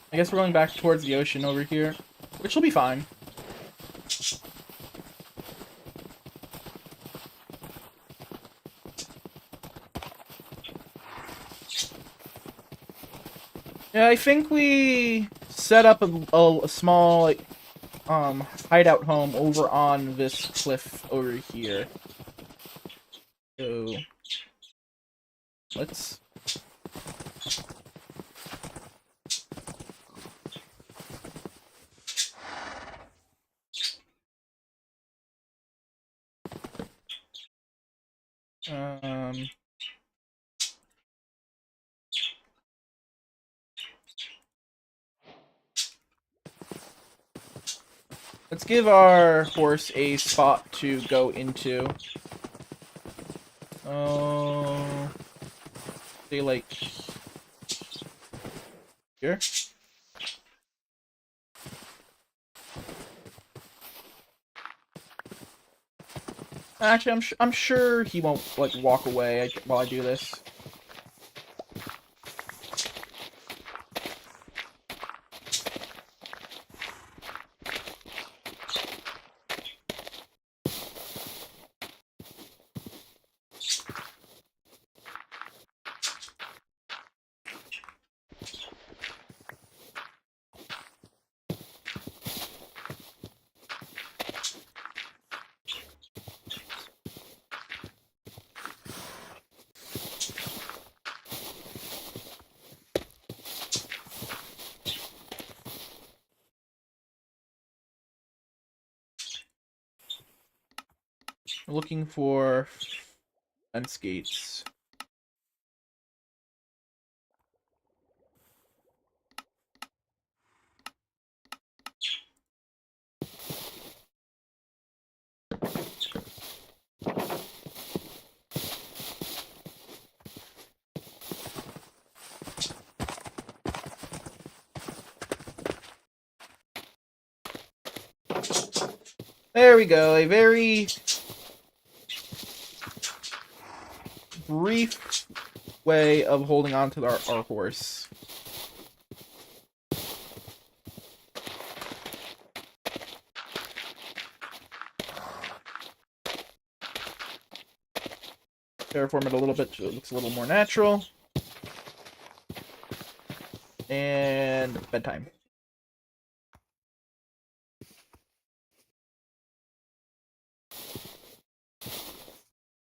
I guess we're going back towards the ocean over here, which will be fine. Yeah, I think we set up a small, like, hideout home over on this cliff over here. So, let's... Let's give our horse a spot to go into. Oh, say like here. Actually, I'm sure he won't like walk away while I do this. We're looking for fence gates. There we go, a very brief way of holding on to our horse. Terraform it a little bit so it looks a little more natural. And bedtime.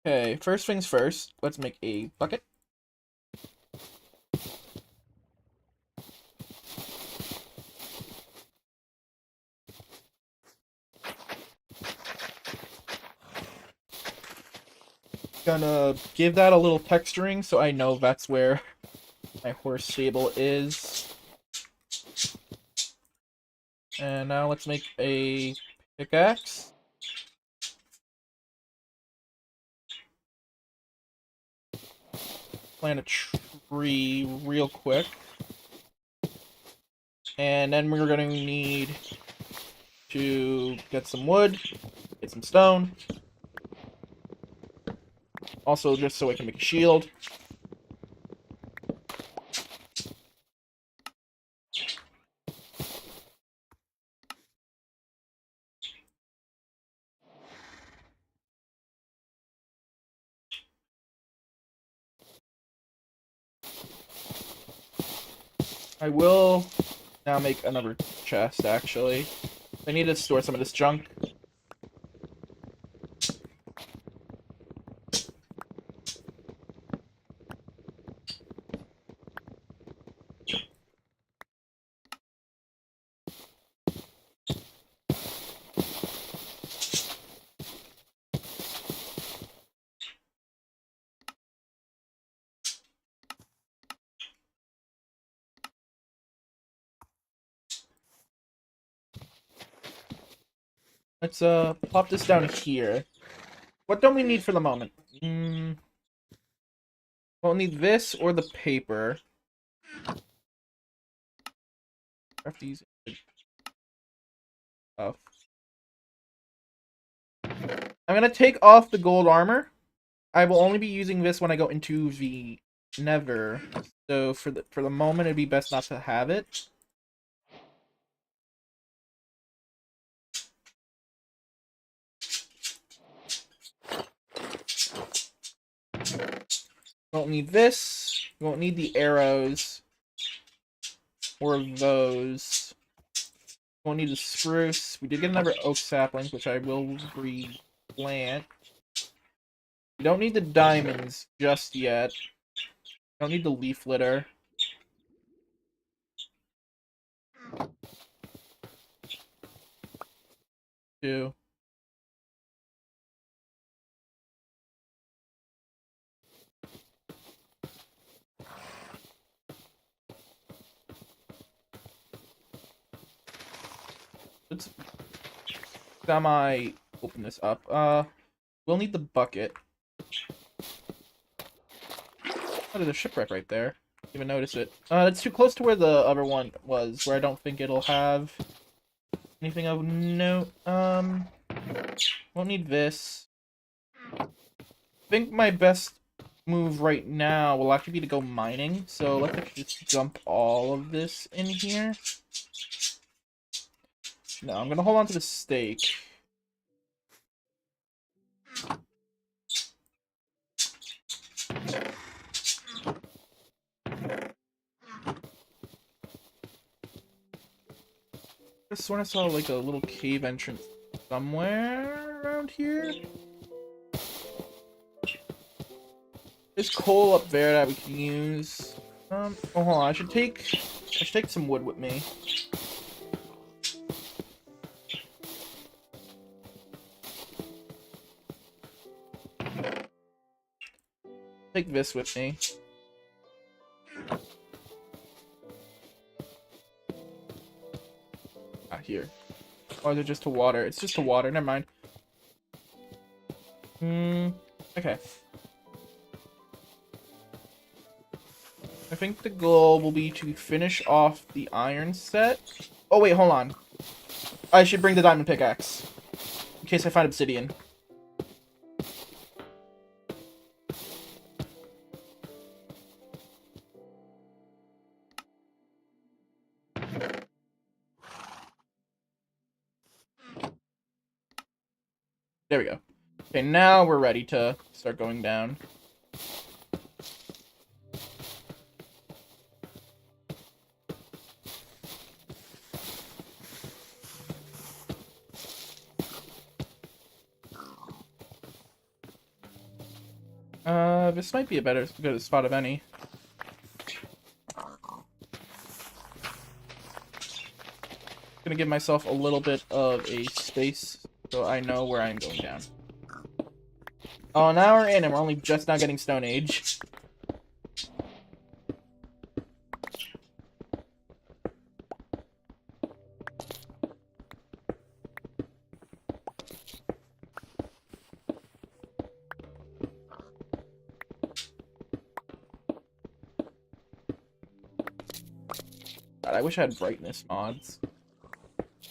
Okay, first things first, let's make a bucket. Gonna give that a little texturing so I know that's where my horse stable is. And now let's make a pickaxe. Plant a tree real quick. And then we're gonna need to get some wood, get some stone. Also, just so I can make a shield. I will now make another chest, actually. I need to store some of this junk. Let's plop this down here. What don't we need for the moment? We'll need this or the paper. I have to use stuff. I'm gonna take off the gold armor. I will only be using this when I go into the Nether. So for the moment, it'd be best not to have it. Won't need this. Won't need the arrows. Or those. Won't need the spruce. We did get another oak sapling, which I will replant. We don't need the diamonds just yet. Don't need the leaf litter. Two. Let's semi open this up. We'll need the bucket. Oh, there's a shipwreck right there. Didn't even notice it. It's too close to where the other one was, where I don't think it'll have anything of note. Won't need this. I think my best move right now will actually be to go mining, so let's actually just dump all of this in here. No, I'm gonna hold on to the steak. I sort of saw like a little cave entrance somewhere around here. There's coal up there that we can use. Oh, hold on. I should take some wood with me. Take this with me. Ah, here. Or is it just to water? It's just to water. Never mind. Okay. I think the goal will be to finish off the iron set. Oh, wait, hold on. I should bring the diamond pickaxe. In case I find obsidian. There we go. Okay, now we're ready to start going down. This might be a good spot of any. Gonna give myself a little bit of a space so I know where I'm going down. Oh, now we're in and we're only just now getting Stone Age. God, I wish I had brightness mods.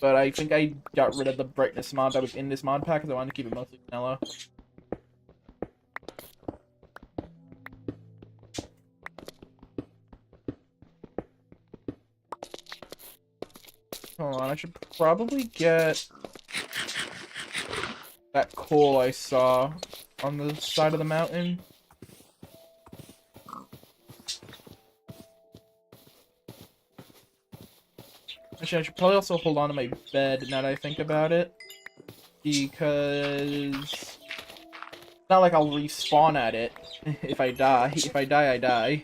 But I think I got rid of the brightness mod that was in this mod pack because I wanted to keep it mostly vanilla. Hold on, I should probably get that coal I saw on the side of the mountain. Actually, I should probably also hold on to my bed now that I think about it. Because it's not like I'll respawn at it if I die. If I die, I die.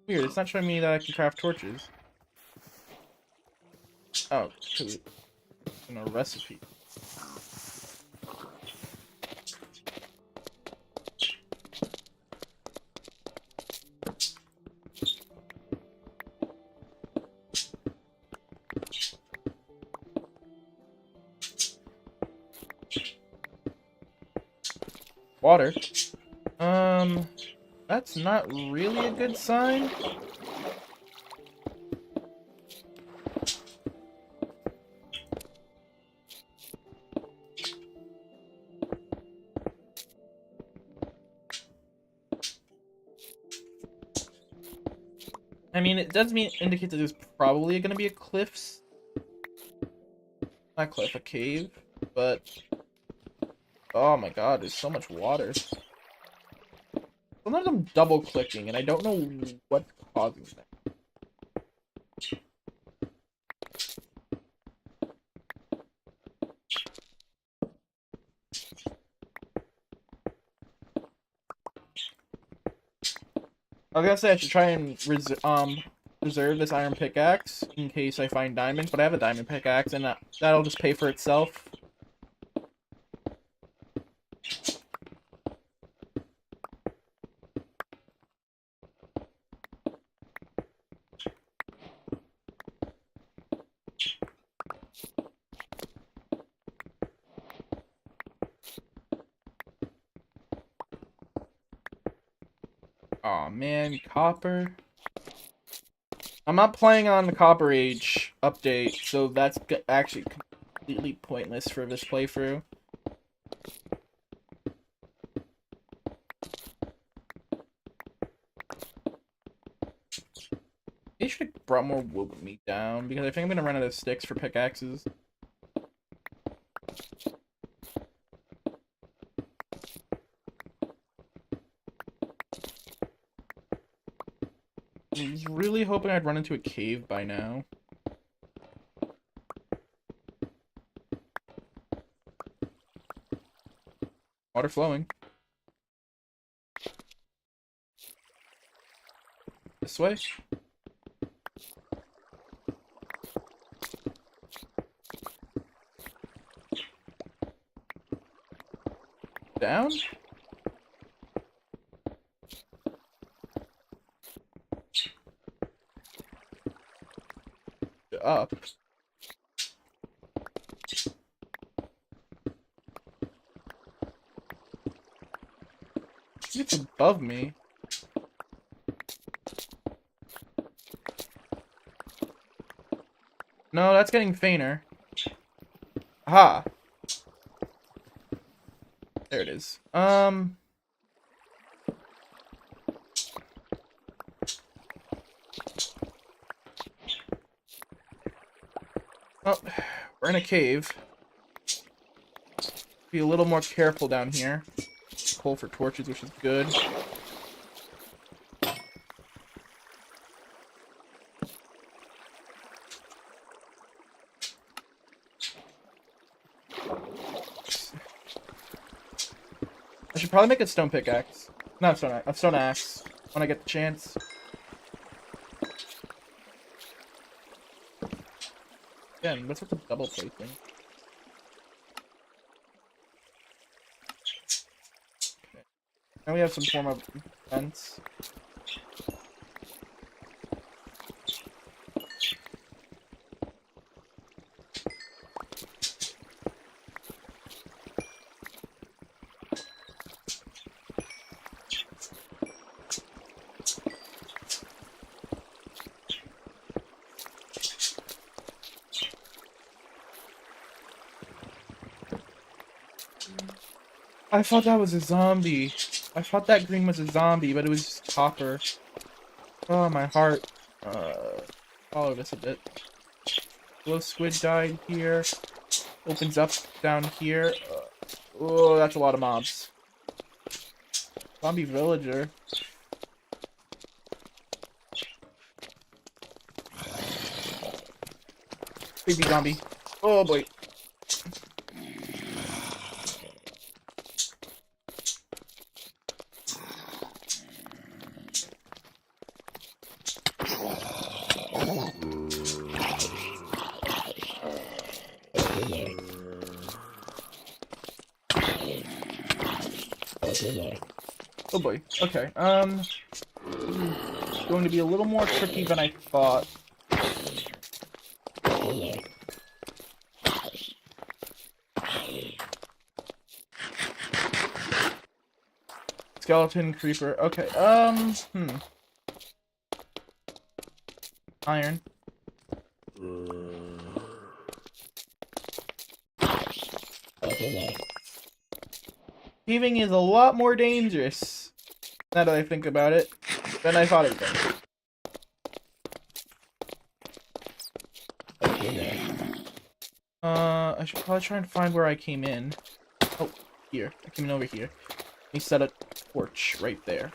Weird, it's not showing me that I can craft torches. Oh, because it's in a recipe. Water. That's not really a good sign. I mean, it does indicate that there's probably going to be a cliffs. Not cliff, a cave. But oh my god, there's so much water. Sometimes I'm double clicking and I don't know what's causing that. I was gonna say I should try and reserve this iron pickaxe in case I find diamonds, but I have a diamond pickaxe and that'll just pay for itself. Aw, man, copper. I'm not playing on the Copper Age update, so that's actually completely pointless for this playthrough. They should have brought more wood with me down, because I think I'm gonna run out of sticks for pickaxes. I was really hoping I'd run into a cave by now. Water flowing. This way? Down? Up. It's above me. No, that's getting fainter. Aha. There it is. Oh, we're in a cave. Be a little more careful down here. Coal for torches, which is good. I should probably make a stone pickaxe. Not a stone axe when I get the chance. Again, what's with the double placing? Okay. Now we have some form of defense. I thought that was a zombie. I thought that green was a zombie, but it was just copper. Oh, my heart. Follow this a bit. Glow squid died here. Opens up down here. Oh, that's a lot of mobs. Zombie villager. Baby zombie. Oh boy. Oh boy. Okay. This is going to be a little more tricky than I thought. Skeleton creeper. Okay. Iron. Thieving is a lot more dangerous, now that I think about it, than I thought it was. I should probably try and find where I came in. Oh, here. I came in over here. Let me set a torch right there.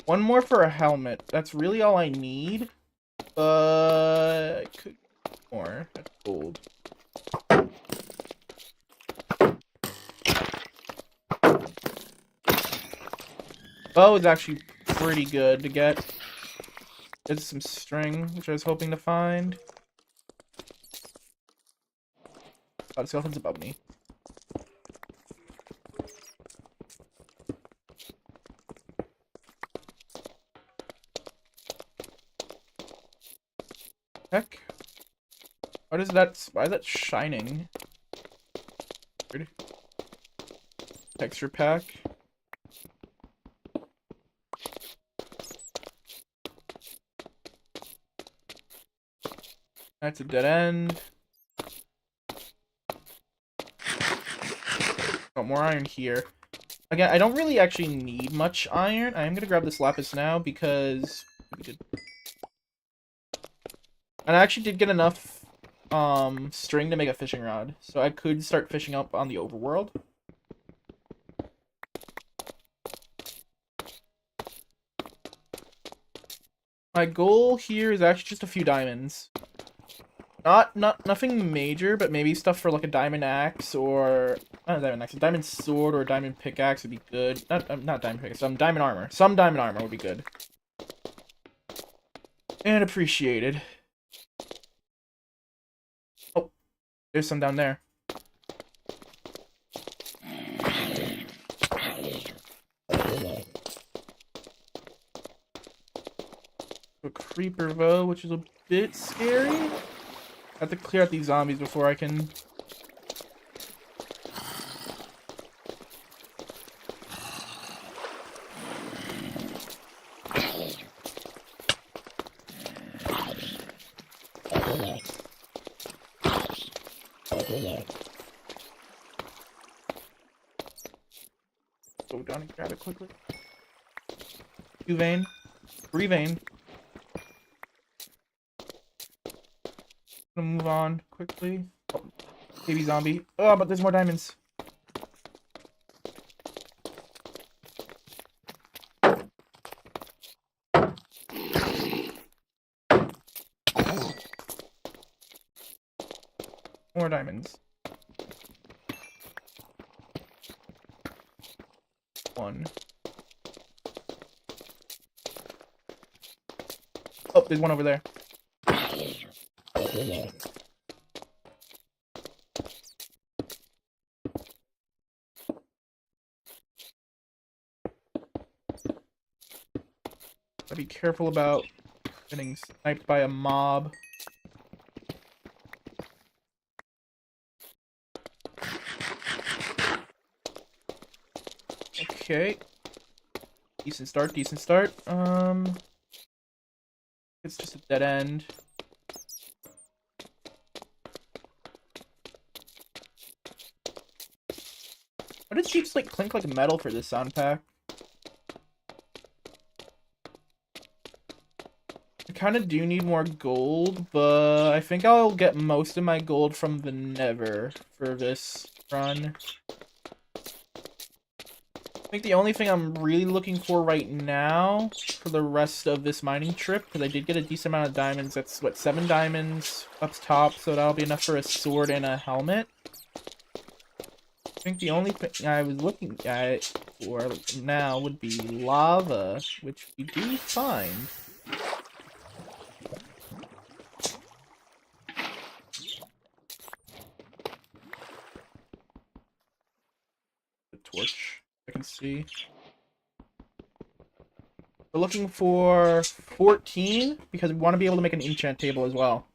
One more for a helmet. That's really all I need. I could get more. That's gold. Bow is actually pretty good to get. There's some string, which I was hoping to find. Oh, the skeleton's above me. Heck? Why is that shining? Weird. Texture pack. That's a dead end. Got more iron here. Again, I don't really actually need much iron. I am gonna grab this lapis now because we did. And I actually did get enough string to make a fishing rod, so I could start fishing up on the overworld. My goal here is actually just a few diamonds. Nothing major, but maybe stuff for like a diamond axe or not a diamond axe, a diamond sword or a diamond pickaxe would be good. Not diamond pickaxe, some diamond armor. Some diamond armor would be good. And appreciated. Oh, there's some down there. A creeper bow, which is a bit scary. I have to clear out these zombies before I can. Go down and grab it quickly. 2 vein. 3 vein. Gonna move on quickly. Oh, baby zombie. Oh, but there's more diamonds. More diamonds. 1. Oh, there's one over there. Gotta be careful about getting sniped by a mob. Okay. Decent start, decent start. It's just a dead end. Why does it keep like clink like metal for this sound pack? I kind of do need more gold, but I think I'll get most of my gold from the Nether for this run. I think the only thing I'm really looking for right now for the rest of this mining trip, because I did get a decent amount of diamonds. That's, what, 7 diamonds up top, so that'll be enough for a sword and a helmet. I think the only thing I was looking at for now would be lava, which we do find. The torch, I can see. We're looking for 14 because we want to be able to make an enchant table as well.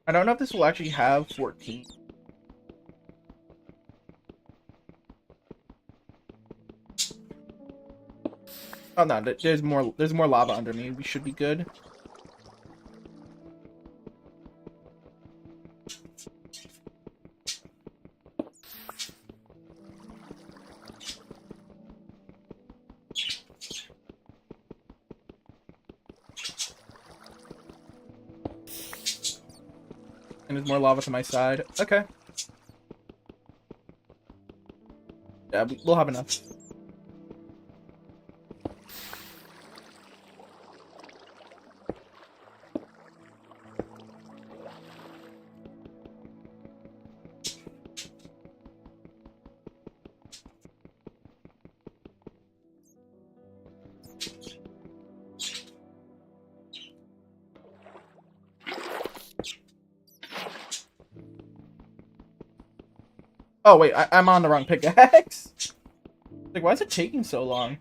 I don't know if this will actually have 14. Oh no, there's more lava under me. We should be good. And there's more lava to my side. Okay. Yeah, we'll have enough. Oh wait, I'm on the wrong pickaxe. Like, why is it taking so long?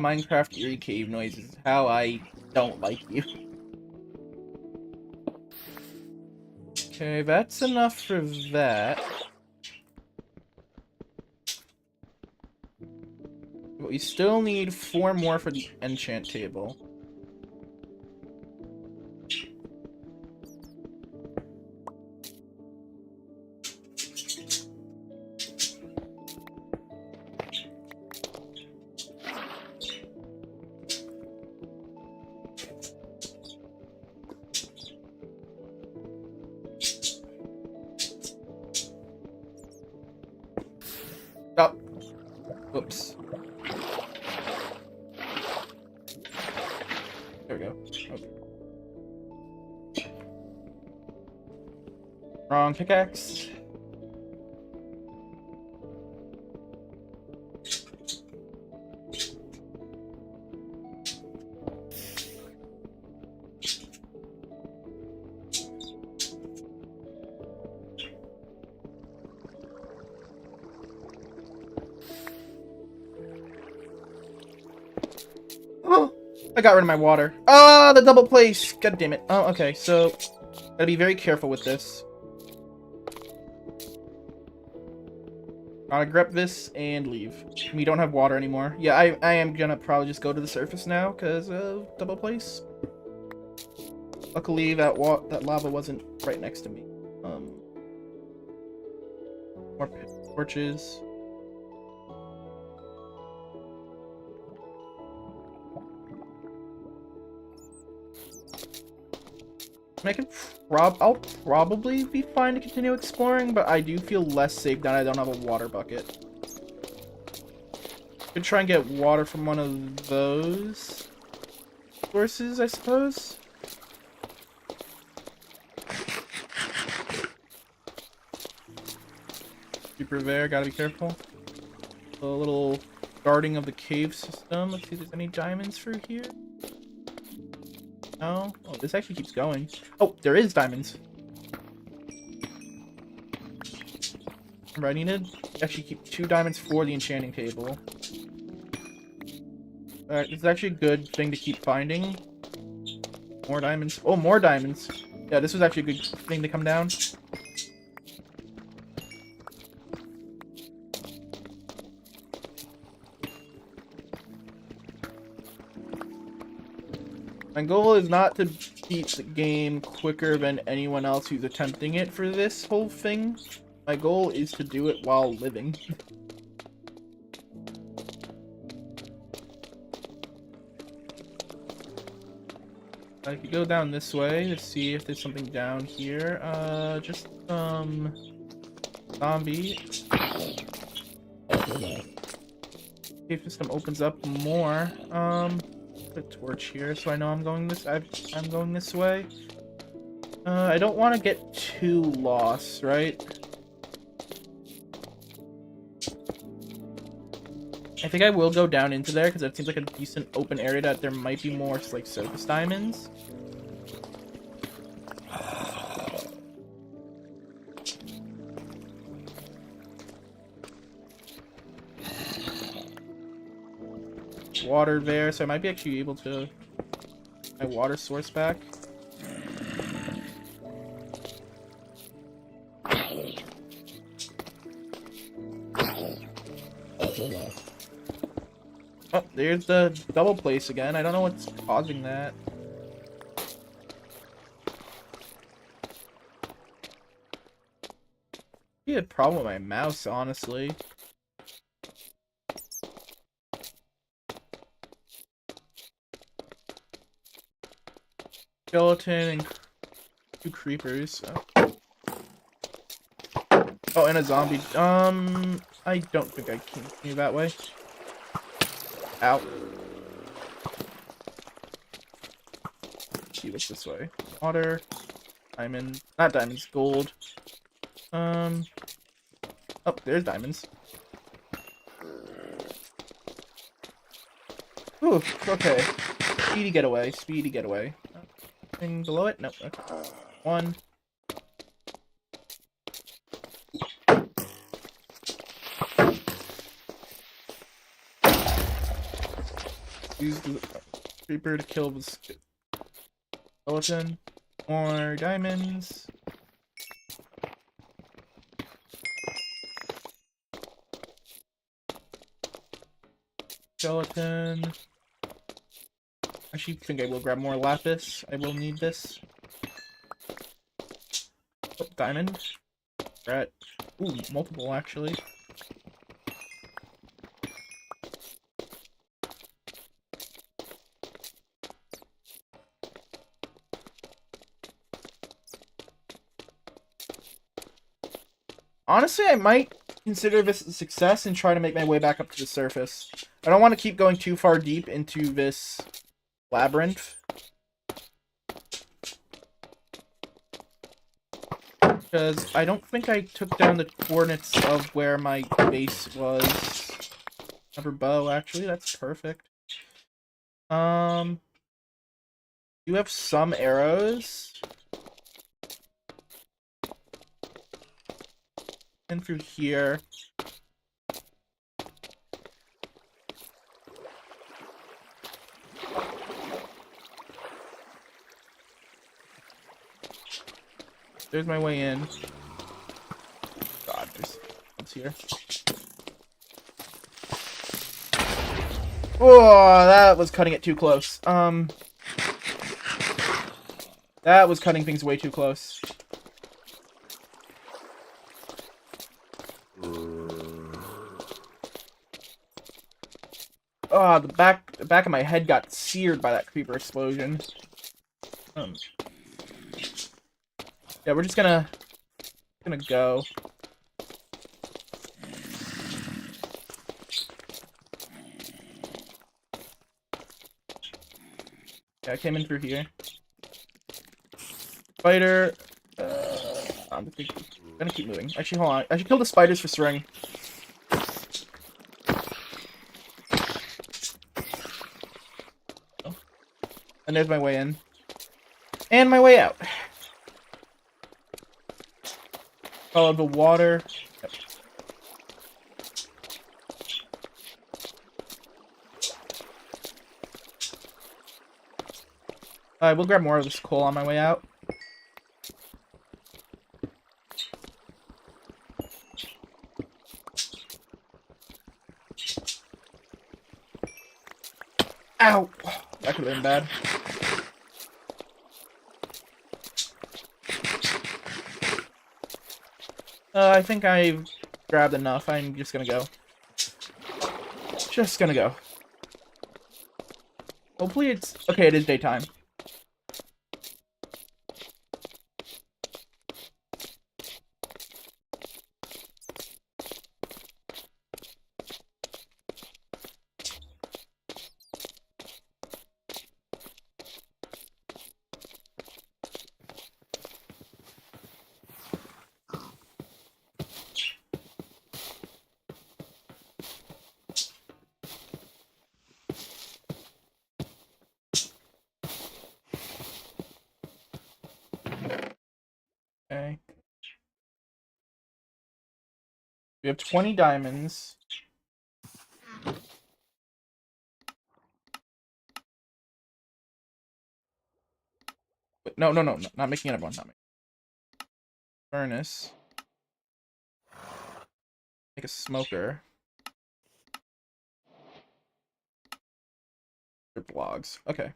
Minecraft eerie cave noises. How I don't like you. Okay, that's enough for that. But we still need 4 more for the enchant table. Oh. Whoops. There we go. Okay. Wrong pickaxe. Oh, I got rid of my water. Ah, the double place. God damn it. Oh, okay. So, gotta be very careful with this. Gotta grab this and leave. We don't have water anymore. Yeah, I am gonna probably just go to the surface now because of double place. Luckily, that lava wasn't right next to me. More torches. I'll probably be fine to continue exploring, but I do feel less safe now I don't have a water bucket. Could try and get water from one of those sources, I suppose. Creeper there, gotta be careful. A little guarding of the cave system. Let's see if there's any diamonds through here. No? Oh, this actually keeps going. Oh, there is diamonds. Remember, I needed to actually keep 2 diamonds for the enchanting table. Alright, this is actually a good thing to keep finding. More diamonds. Oh, more diamonds. Yeah, this was actually a good thing to come down. My goal is not to beat the game quicker than anyone else who's attempting it for this whole thing. My goal is to do it while living. I could go down this way to see if there's something down here. Just zombie. Cave system opens up more. Put a torch here so I know I'm going this. I'm going this way. I don't want to get too lost, right? I think I will go down into there because that seems like a decent open area that there might be more like surface diamonds. Water there, so I might be actually able to get my water source back. Oh, there's the double place again. I don't know what's causing that. Be a problem with my mouse, honestly. Skeleton and 2 creepers. Oh, and a zombie. I don't think I can continue that way. Ow. See what's this way. Water. Diamond. Not diamonds, gold. Oh, there's diamonds. Ooh, okay. Speedy getaway, speedy getaway. Anything below it? Nope. Okay. 1. Use the creeper to kill the skeleton. More diamonds. Skeleton. I actually think I will grab more lapis. I will need this. Oh, diamond. Rat. Ooh, multiple actually. Honestly, I might consider this a success and try to make my way back up to the surface. I don't want to keep going too far deep into this labyrinth. Because I don't think I took down the coordinates of where my base was. Another bow, actually. That's perfect. You have some arrows. And through here. There's my way in. God, there's what's here. Oh, that was cutting it too close. That was cutting things way too close. Oh, the back of my head got seared by that creeper explosion. Yeah, we're just gonna go. Yeah, I came in through here. Spider. I'm gonna keep moving. Actually, hold on. I should kill the spiders for string. Oh. And there's my way in. And my way out. Follow the water. Yep. Alright, we'll grab more of this coal on my way out. Ow! That could have been bad. I think I've grabbed enough. I'm just gonna go. Just gonna go. Hopefully it's... Okay, it is daytime. Okay. We have 20 diamonds. Wait, no, not making another one. Not making. Furnace. Make a smoker. Blogs. Okay.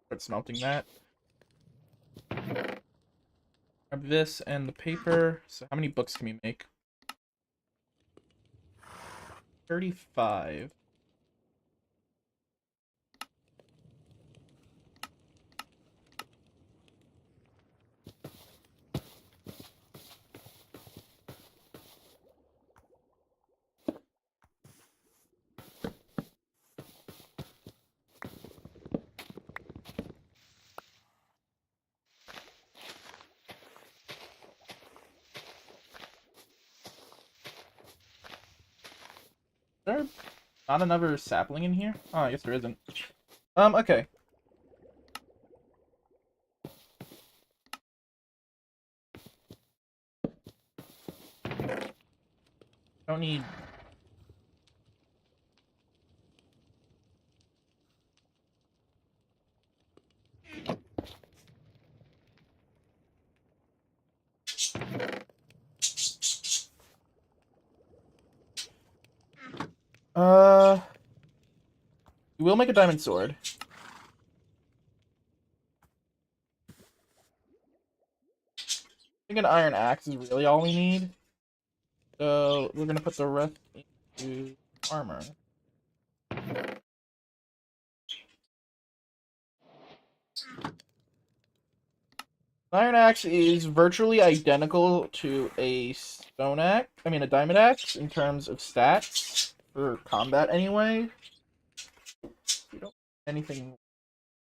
Start smelting that. Grab this and the paper. So how many books can we make? 35. Is there not another sapling in here? Oh, I guess there isn't. Okay. Don't need... We'll make a diamond sword. I think an iron axe is really all we need. So we're gonna put the rest into armor. Iron axe is virtually identical to a stone axe. I mean, a diamond axe in terms of stats for combat, anyway. We don't anything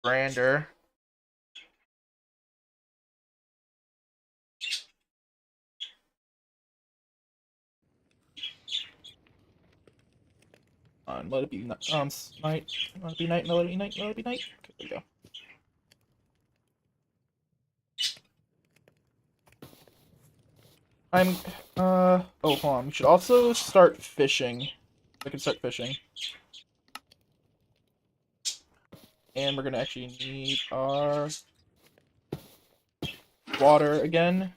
grander. Let it be night. Let it be night. Let it be night. Let it be night. Okay, there we go. Oh, hold on. We should also start fishing. I can start fishing. And we're gonna actually need our water again.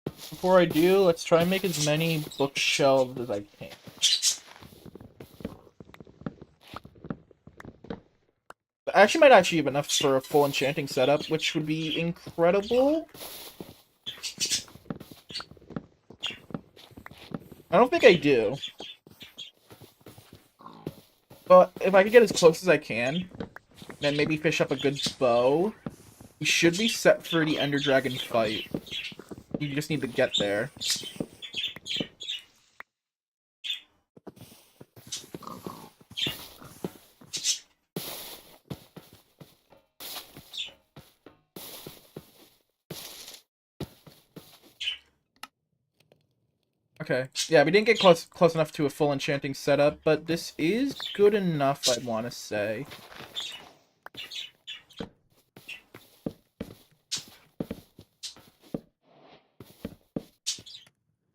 Before I do, let's try and make as many bookshelves as I can. I actually might actually have enough for a full enchanting setup, which would be incredible. I don't think I do. But if I could get as close as I can, then maybe fish up a good bow, we should be set for the Ender Dragon fight. You just need to get there. Okay. Yeah, we didn't get close enough to a full enchanting setup, but this is good enough, I want to say.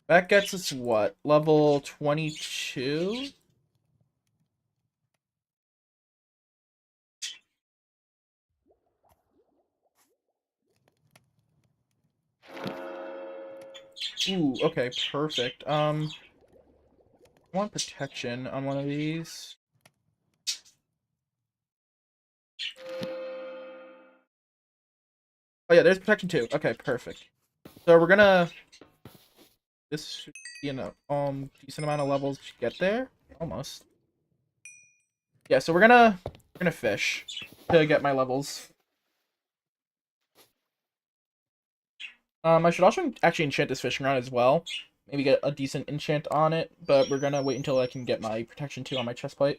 That gets us what? Level 22? Ooh, okay, perfect. I want protection on one of these. Oh yeah, there's protection too. Okay, perfect. So we're gonna... This should be a decent amount of levels to get there. Almost. Yeah, so we're gonna fish to get my levels. I should also actually enchant this fishing rod as well. Maybe get a decent enchant on it, but we're gonna wait until I can get my protection 2 on my chestplate.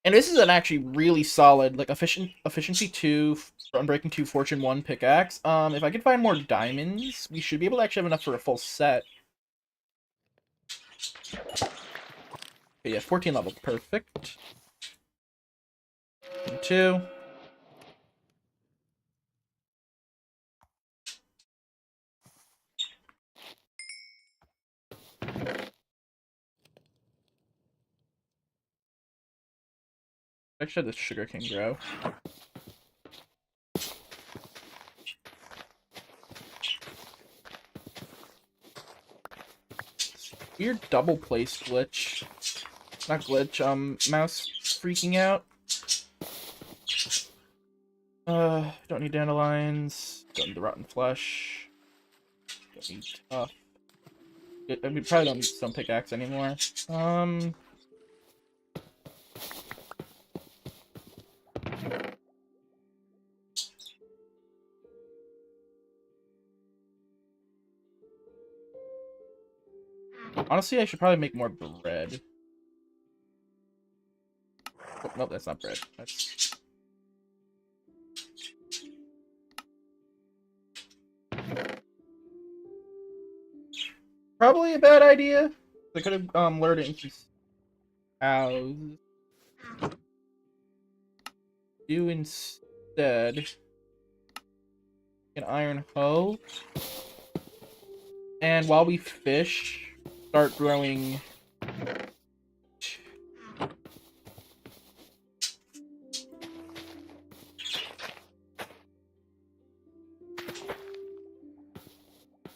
And this is an actually really solid, like, efficiency 2, unbreaking 2, fortune 1 pickaxe. If I can find more diamonds, we should be able to actually have enough for a full set. Okay, yeah, 14 level, perfect. 2. Actually, this sugar can grow. Weird double place glitch. Not glitch, mouse freaking out. Don't need dandelions. Don't need the rotten flesh. Don't need tough. I mean, probably don't need stone pickaxe anymore. Honestly, I should probably make more bread. Oh, nope, that's not bread. That's... Probably a bad idea. I could have lured it into cows. Do instead an iron hoe. And while we fish, start growing...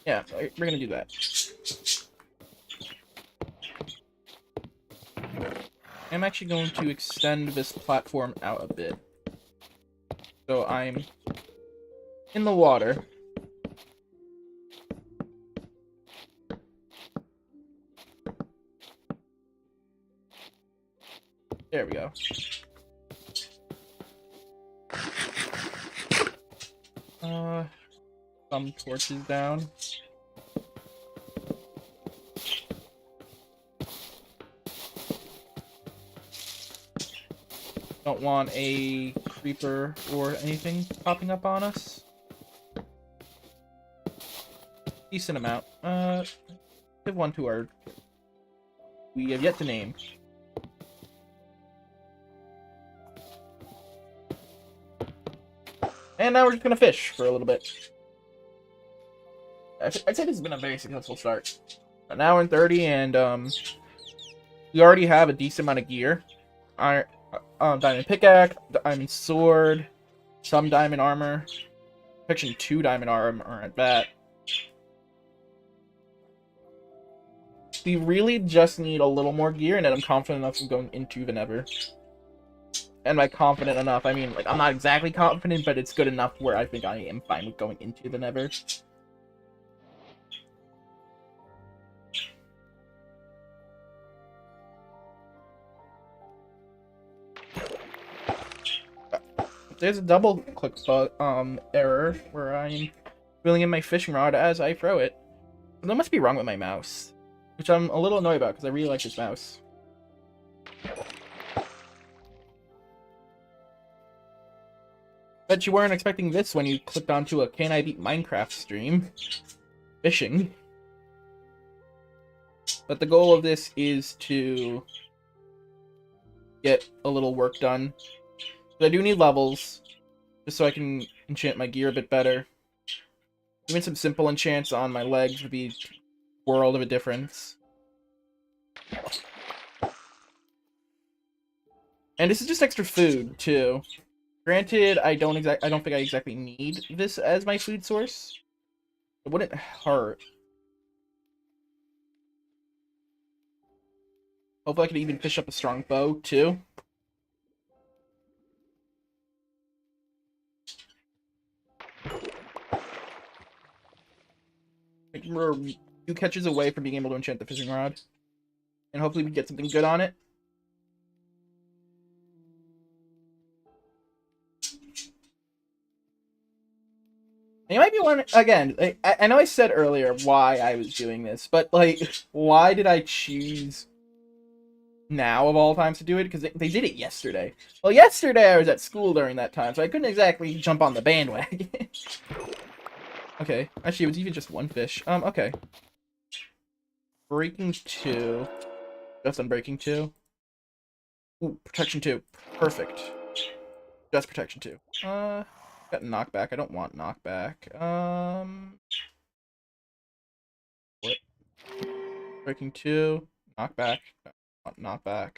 Yeah, we're gonna do that. I'm actually going to extend this platform out a bit. So I'm in the water. There we go. Some torches down. Don't want a creeper or anything popping up on us. Decent amount. Give one to our... We have yet to name. And now we're just gonna fish for a little bit. I'd say this has been a very successful start. An hour and 30, and we already have a decent amount of gear. Our diamond pickaxe, diamond sword, some diamond armor, protection 2 diamond armor at that. We really just need a little more gear, and then I'm confident enough of going into the Nether. am I confident enough? I mean, like, I'm not exactly confident, but it's good enough where I think I am fine with going into the Nether. There's a double click error where I'm filling in my fishing rod as I throw it. That must be wrong with my mouse, which I'm a little annoyed about because I really like this mouse. Bet you weren't expecting this when you clicked onto a Can I Beat Minecraft stream. Fishing. But the goal of this is to get a little work done. But I do need levels, just so I can enchant my gear a bit better. Even some simple enchants on my legs would be a world of a difference. And this is just extra food, too. Granted, I don't think I exactly need this as my food source. It wouldn't hurt. Hopefully I can even fish up a strong bow, too. Like, we're a few catches away from being able to enchant the fishing rod. And hopefully we get something good on it. And you might be wondering, again, I know I said earlier why I was doing this, but, like, why did I choose now of all times to do it? Because they did it yesterday. Well, yesterday I was at school during that time, so I couldn't exactly jump on the bandwagon. Okay, actually it was even just one fish. Okay. Breaking 2. Just on breaking 2. Ooh, protection 2. Perfect. Just protection 2. Got knockback. I don't want knockback. What? Breaking 2. Knockback. Knockback.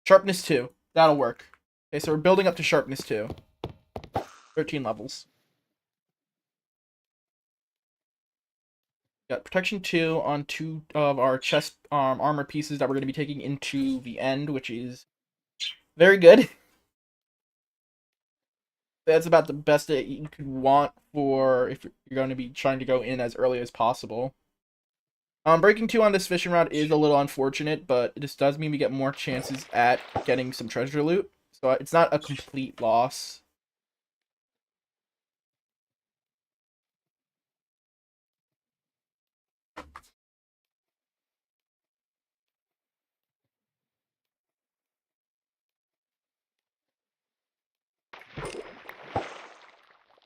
Sharpness 2. That'll work. Okay, so we're building up to sharpness 2. 13 levels. Got protection 2 on 2 of our chest armor pieces that we're going to be taking into the end, which is very good. That's about the best that you could want for if you're going to be trying to go in as early as possible. Breaking 2 on this fishing rod is a little unfortunate, but this does mean we get more chances at getting some treasure loot. So it's not a complete loss.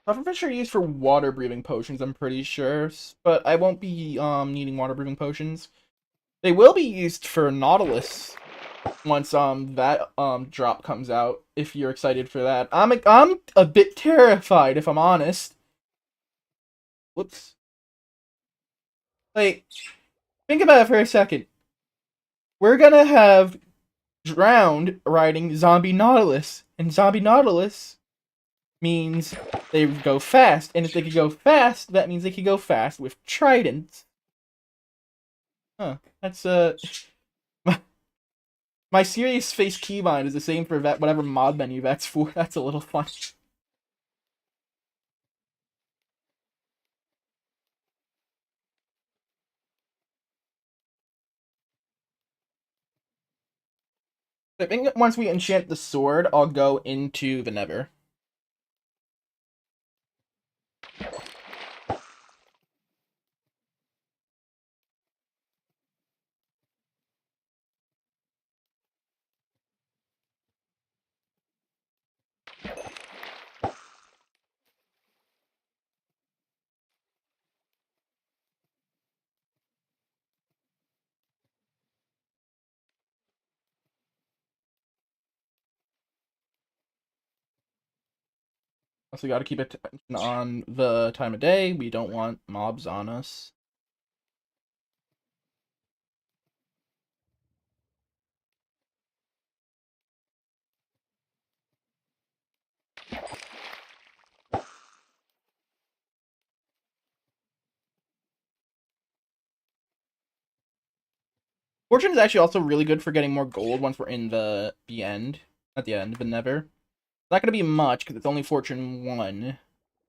Pufferfish are used for water breathing potions, I'm pretty sure, but I won't be needing water breathing potions. They will be used for Nautilus once that drop comes out. If you're excited for that, I'm a bit terrified if I'm honest. Whoops. Like, think about it for a second. We're gonna have Drowned riding Zombie Nautilus, and Zombie Nautilus means they go fast, and if they could go fast, that means they could go fast with tridents. Huh. That's my serious face keybind is the same for that whatever mod menu that's for. That's a little funny. I think once we enchant the sword, I'll go into the Nether. Also, got to keep attention on the time of day. We don't want mobs on us. Fortune is actually also really good for getting more gold once we're in the end. Not the end, but never. Not gonna be much because it's only Fortune 1,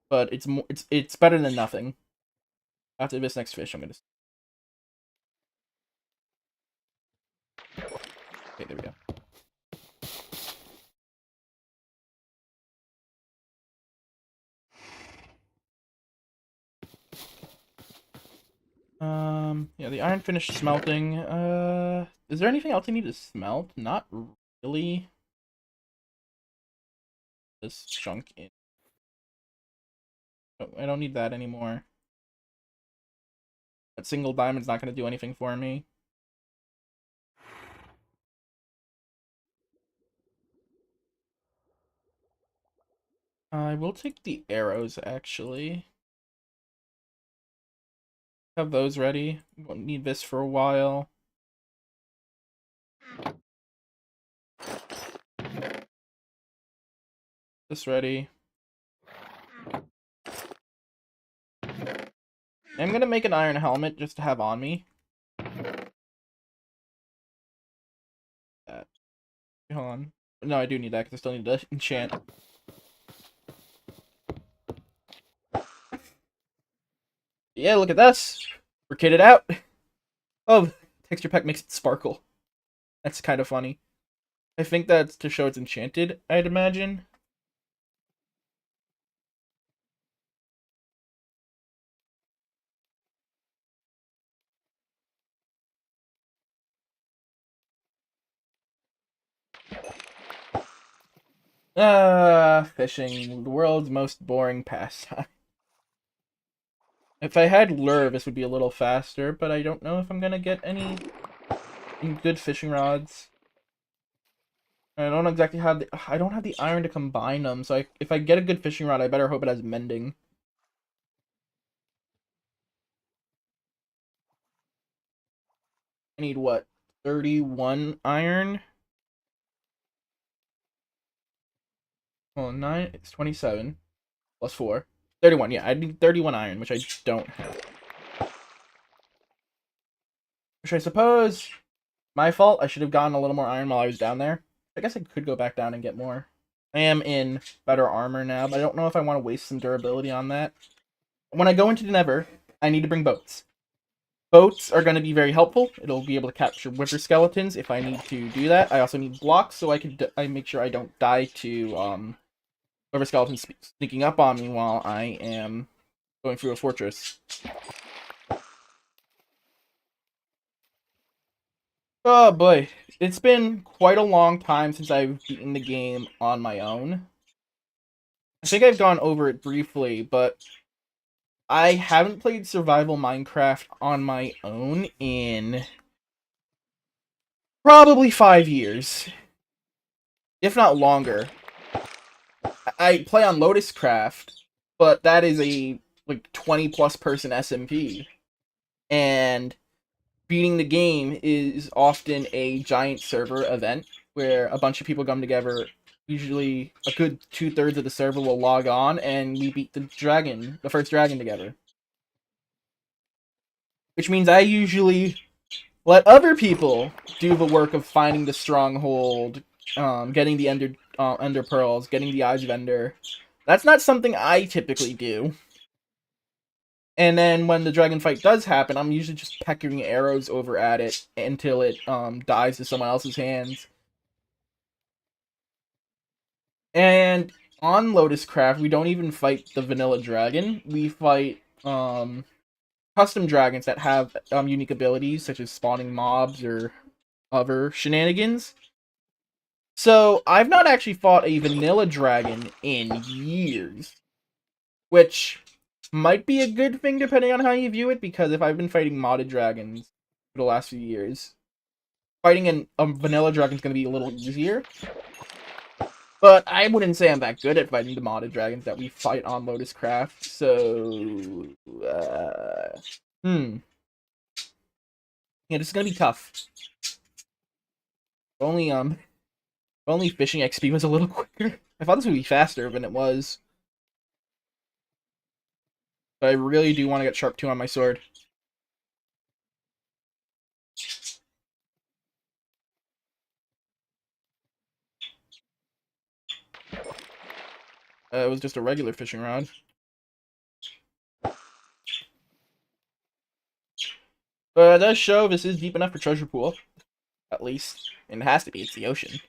but it's better than nothing. After this next fish, I'm gonna. Okay, there we go. Yeah, the iron finished smelting. Is there anything else I need to smelt? Not really. This chunk in. Oh, I don't need that anymore. That single diamond's not gonna do anything for me. I will take the arrows, actually. Have those ready. Won't need this for a while. This ready. I'm gonna make an iron helmet just to have on me. That. Hold on. No, I do need that because I still need to enchant. Yeah, look at this. We're kitted out. Oh, texture pack makes it sparkle. That's kind of funny. I think that's to show it's enchanted, I'd imagine. Fishing. The world's most boring pastime. If I had lure, this would be a little faster, but I don't know if I'm gonna get any good fishing rods. I don't exactly have the I don't have the iron to combine them, so if I get a good fishing rod, I better hope it has mending. I need what? 31 iron? Well, 9, it's 27 plus 4. 31, yeah, I need 31 iron, which I don't have. Which I suppose my fault. I should have gotten a little more iron while I was down there. I guess I could go back down and get more. I am in better armor now, but I don't know if I want to waste some durability on that. When I go into the Nether, I need to bring boats. Boats are going to be very helpful. It'll be able to capture wither skeletons if I need to do that. I also need blocks so I make sure I don't die to wither skeletons sneaking up on me while I am going through a fortress. Oh boy, it's been quite a long time since I've beaten the game on my own. I think I've gone over it briefly, but I haven't played survival Minecraft on my own in probably 5 years, if not longer. I play on Lotuscraft, but that is a like 20 plus person SMP, and beating the game is often a giant server event where a bunch of people come together. Usually, a good 2/3 of the server will log on, and we beat the first dragon together. Which means I usually let other people do the work of finding the stronghold, getting the ender pearls, getting the eyes of ender. That's not something I typically do. And then when the dragon fight does happen, I'm usually just pecking arrows over at it until it dies to someone else's hands. And on Lotuscraft, we don't even fight the vanilla dragon. We fight custom dragons that have unique abilities, such as spawning mobs or other shenanigans. So, I've not actually fought a vanilla dragon in years. Which might be a good thing depending on how you view it, because if I've been fighting modded dragons for the last few years, fighting a vanilla dragon is going to be a little easier. But I wouldn't say I'm that good at fighting the modded dragons that we fight on Lotuscraft, so... Yeah, this is going to be tough. If only fishing XP was a little quicker. I thought this would be faster than it was. But I really do want to get Sharp 2 on my sword. It was just a regular fishing rod. But it does show this is deep enough for treasure pool. At least. And it has to be. It's the ocean.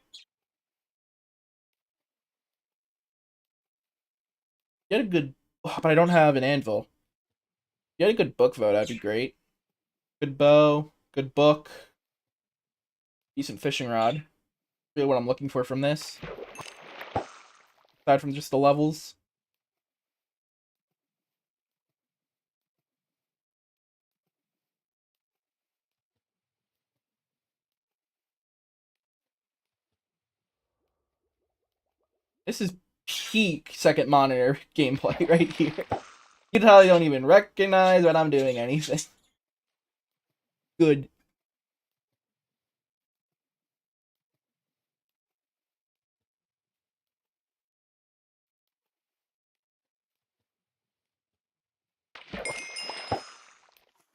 Get a good... But I don't have an anvil. Get a good book, though. That'd be great. Good bow. Good book. Decent fishing rod. Really what I'm looking for from this. Aside from just the levels. This is peak second monitor gameplay right here. You can tell I don't even recognize when I'm doing anything. Good.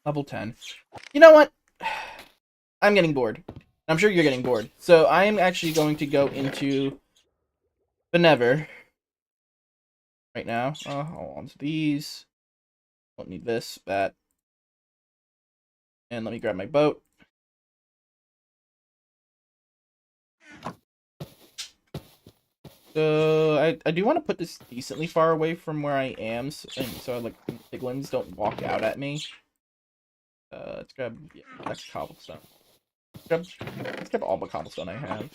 Level 10. You know what? I'm getting bored. I'm sure you're getting bored. So I'm actually going to go into the Nether right now. Hold on to these. Don't need this, that. And let me grab my boat. So I do want to put this decently far away from where I am, so like piglins don't walk out at me. Let's grab next cobblestone. Let's grab all the cobblestone I have.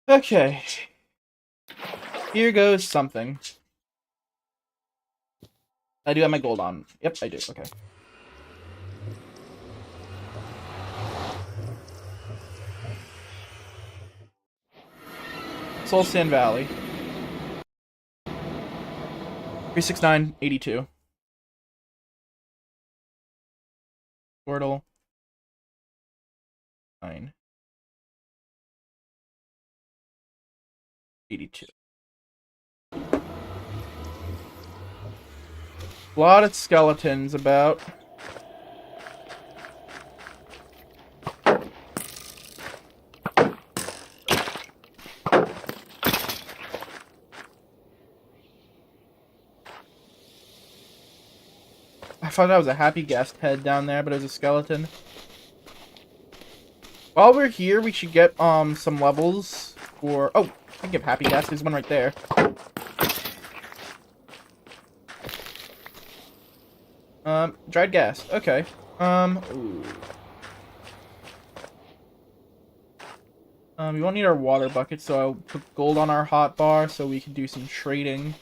Okay. Here goes something. I do have my gold on. Yep, I do. Okay. Soul Sand Valley. 36982. Portal. 9. 82. A lot of skeletons about. I thought that was a happy guest head down there, but it was a skeleton. While we're here, we should get some levels for... Oh, I can give happy guest. There's one right there. Dried gas. Okay. Ooh. We won't need our water bucket, so I'll put gold on our hotbar so we can do some trading.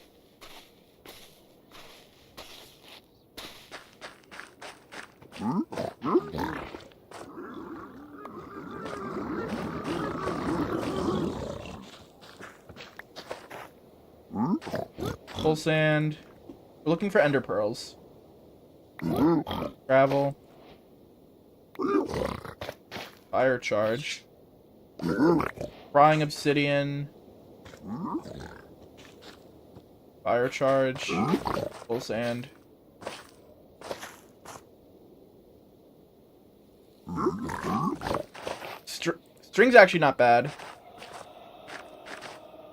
Full sand. We're looking for ender pearls. Gravel. Fire charge. Frying obsidian. Fire charge. Full sand. String's actually not bad.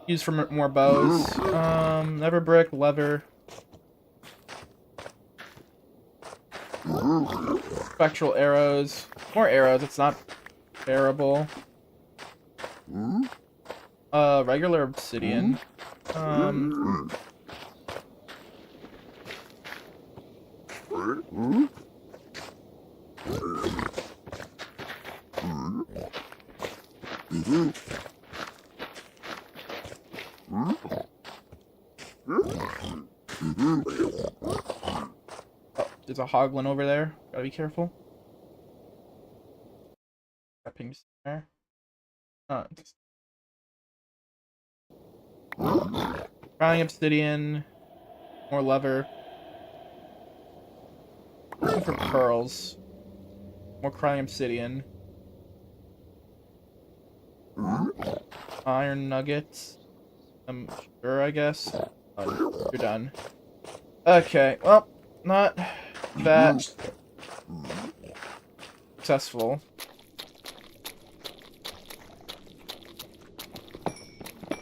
Used for more bows. Nether brick, leather. Spectral arrows. More arrows, it's not terrible. Regular obsidian. Oh, there's a hoglin over there. Gotta be careful. That ping's there. Frying obsidian. More leather. Looking for pearls. More crying obsidian. Iron nuggets. I'm sure, I guess. Oh, you're done. Okay, well, not that successful.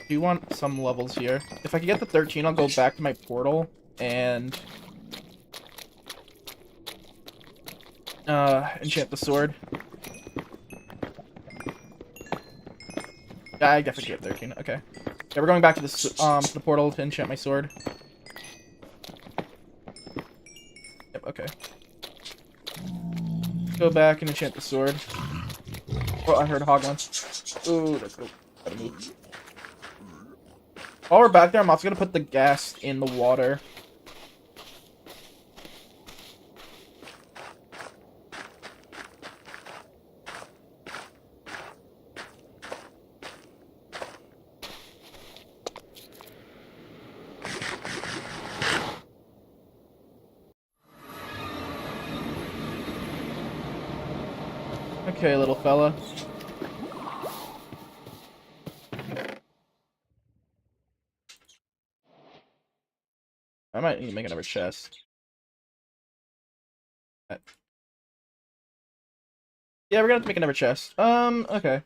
Do you want some levels here? If I can get the 13, I'll go back to my portal and enchant the sword. Yeah, I definitely get 13. Okay. Yeah, we're going back to the portal to enchant my sword. Yep. Okay. Go back and enchant the sword. Oh, I heard a hog once. Ooh, let's go. Gotta move. While we're back there, I'm also gonna put the gas in the water. Okay, little fella. I might need to make another chest. Yeah, we're gonna have to make another chest. Okay.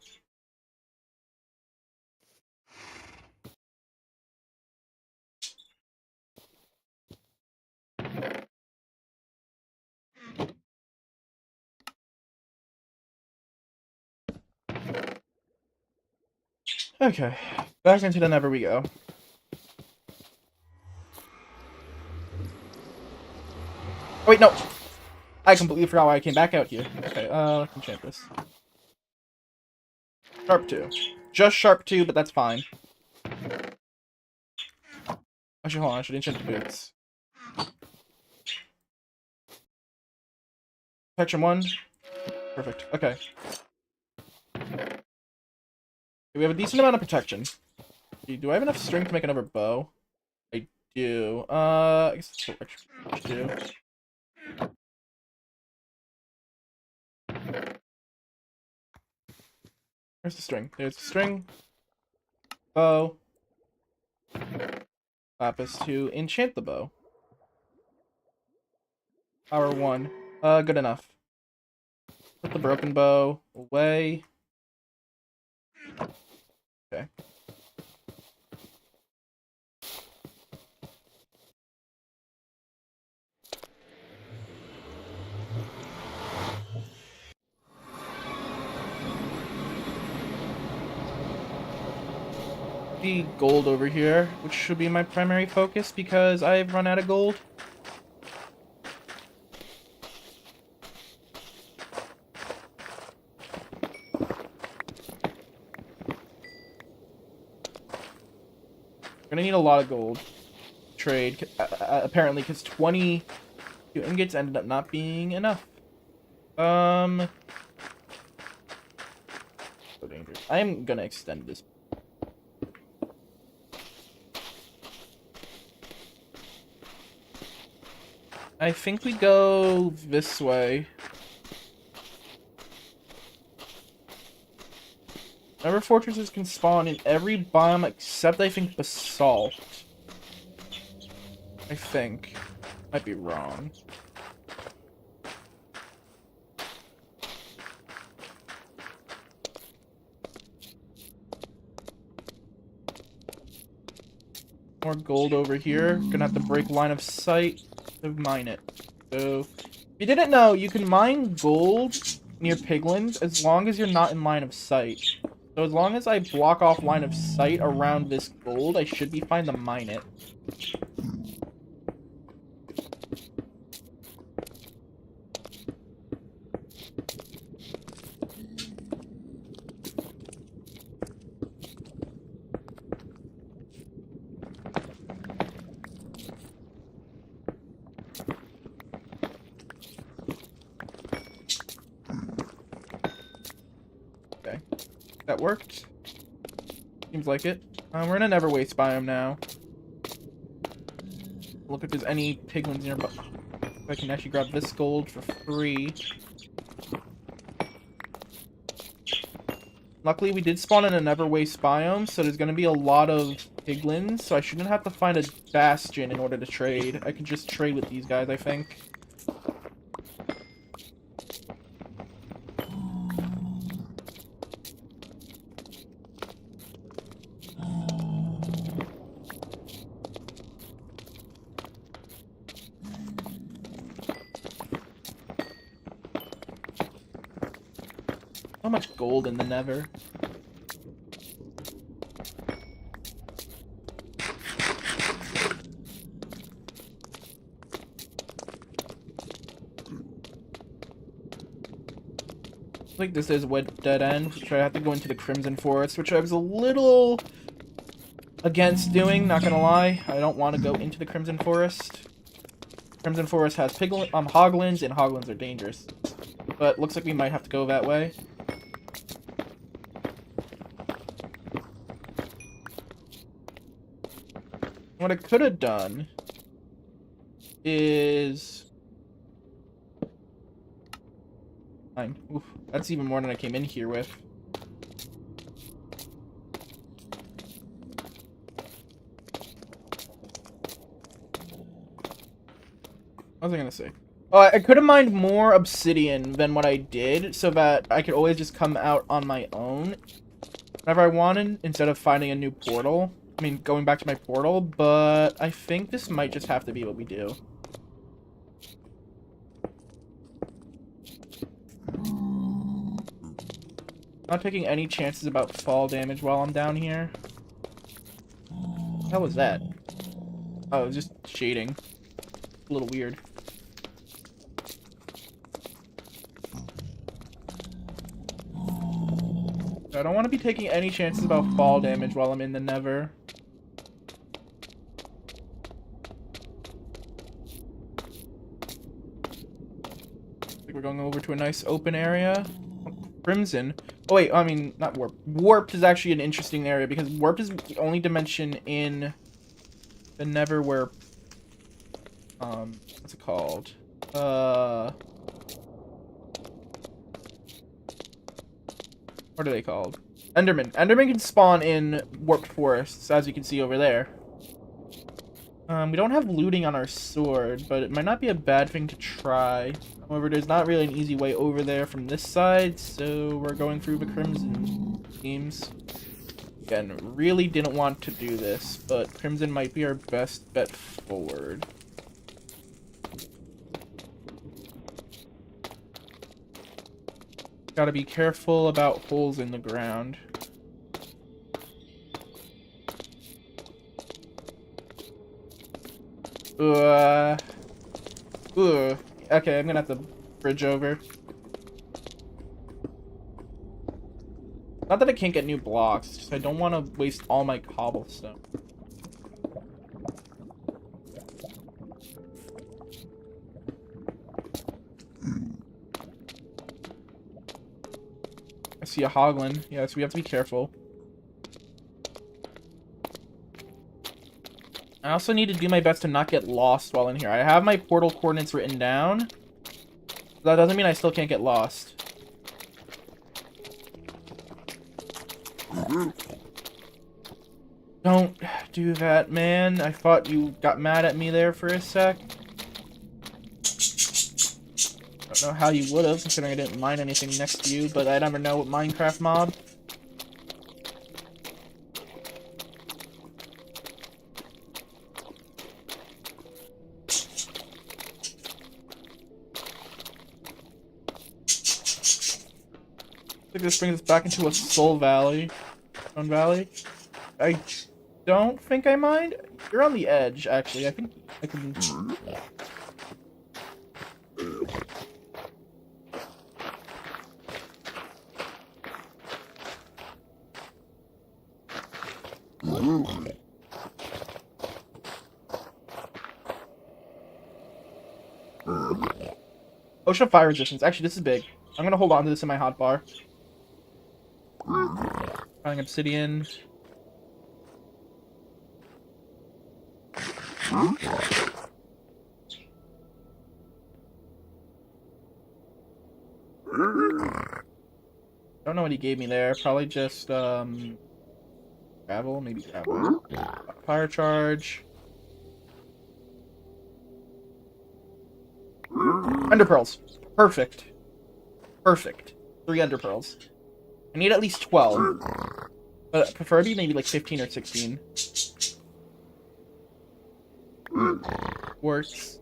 Okay. Back into the Nether we go. Oh, wait, no! I completely forgot why I came back out here. Okay, let's enchant this. Sharp 2. Just Sharp 2, but that's fine. Actually, hold on, I should enchant the boots. Protection 1. Perfect. Okay. We have a decent amount of protection. Do I have enough string to make another bow? I do. I guess that's what I should do. Where's the string? There's the string. Bow. Lapis to enchant the bow. Power 1. Good enough. Put the broken bow away. Okay. The gold over here, which should be my primary focus because I've run out of gold. Gonna need a lot of gold trade, apparently, because 20 ingots ended up not being enough. So dangerous. I am gonna extend this. I think we go this way. Nether fortresses can spawn in every biome except, I think, basalt. I think. Might be wrong. More gold over here. Gonna have to break line of sight to mine it. So, if you didn't know, you can mine gold near piglins as long as you're not in line of sight. So as long as I block off line of sight around this gold, I should be fine to mine it. Okay. That worked. Seems like it. We're in a never waste biome now. Look if there's any piglins nearby. If I can actually grab this gold for free. Luckily, we did spawn in a never waste biome, so there's going to be a lot of piglins, so I shouldn't have to find a bastion in order to trade. I can just trade with these guys, I think. So much gold in the Nether. I think this is a dead end, which I have to go into the Crimson Forest, which I was a little against doing, not gonna lie. I don't want to go into the Crimson Forest. Crimson Forest has hoglins, and hoglins are dangerous. But looks like we might have to go that way. What I could have done is... Oof, that's even more than I came in here with. What was I gonna say? Oh, I could have mined more obsidian than what I did, so that I could always just come out on my own whenever I wanted, instead of finding a new portal. I mean, going back to my portal, but I think this might just have to be what we do. Not taking any chances about fall damage while I'm down here. What the hell was that? Oh, it was just shading. A little weird. I don't want to be taking any chances about fall damage while I'm in the Nether. I think we're going over to a nice open area. Crimson. Oh wait, I mean, not warp. Warped is actually an interesting area because warped is the only dimension in the Nether where, what's it called? What are they called? Enderman. Enderman can spawn in warped forests, as you can see over there. We don't have looting on our sword, but it might not be a bad thing to try. However, there's not really an easy way over there from this side, so we're going through the Crimson teams. Again, really didn't want to do this, but Crimson might be our best bet forward. Gotta be careful about holes in the ground. Okay, I'm gonna have to bridge over. Not that I can't get new blocks, just I don't want to waste all my cobblestone. I see a hoglin. Yeah, so we have to be careful. I also need to do my best to not get lost while in here. I have my portal coordinates written down. That doesn't mean I still can't get lost. Don't do that, man. I thought you got mad at me there for a sec. I don't know how you would have, considering I didn't mine anything next to you, but I never know with Minecraft mob. I think this brings us back into a Stone Valley. I don't think I mind. You're on the edge, actually. I think I can... Ocean fire resistance. Actually, this is big. I'm gonna hold on to this in my hotbar. Finding obsidian. Don't know what he gave me there. Probably just, Gravel, maybe gravel. Fire charge. Ender pearls. Perfect. Perfect. 3 ender pearls. I need at least 12. But preferably maybe like 15 or 16. Works.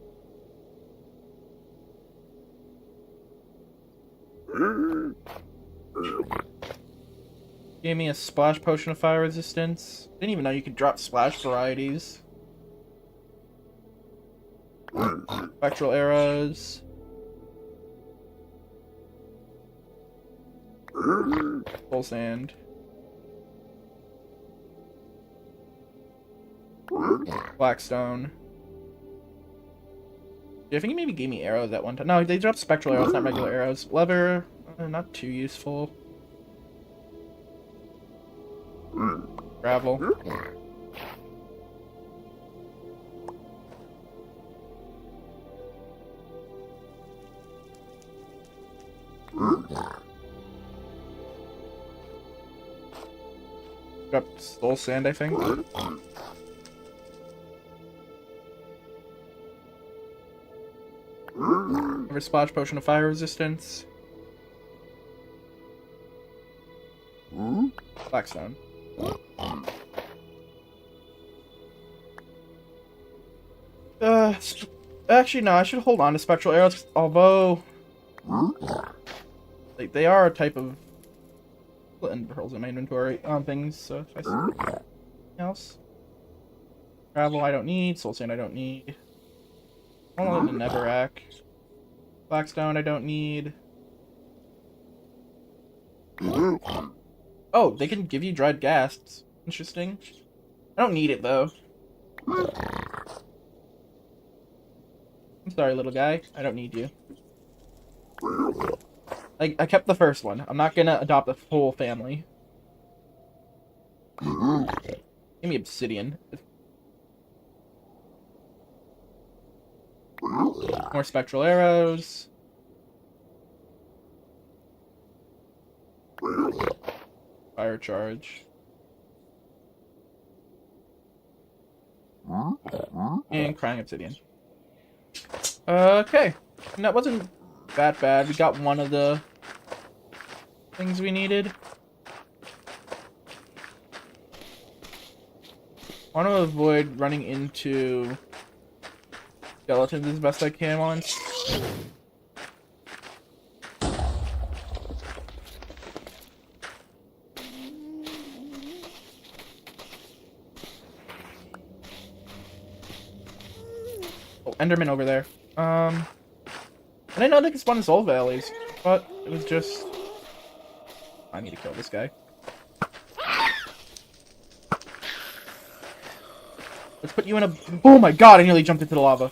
Gave me a splash potion of fire resistance. Didn't even know you could drop splash varieties. Spectral arrows. Soul sand. Blackstone. Yeah, I think he maybe gave me arrows at one time. No, they dropped spectral arrows, not regular arrows. Lever, not too useful. Gravel. Dropped soul sand, I think. Never splash potion of fire resistance. Blackstone. Actually, no, I should hold on to spectral arrows, although they are a type of ender pearls in my inventory on things, so if I see anything else. Gravel I don't need, soul sand I don't need. I don't want the Netherrack. Blackstone I don't need. Oh, they can give you dried gas. Interesting. I don't need it though. I'm sorry, little guy. I don't need you. I kept the first one. I'm not gonna adopt a full family. Give me obsidian. More spectral arrows. Fire charge. And crying obsidian. Okay. And that wasn't that bad. We got one of the things we needed. I want to avoid running into skeletons as best I can once. Oh, Enderman over there. I didn't know they could spawn in soul valleys, but it was just... I need to kill this guy. Let's put you in a... Oh my god, I nearly jumped into the lava.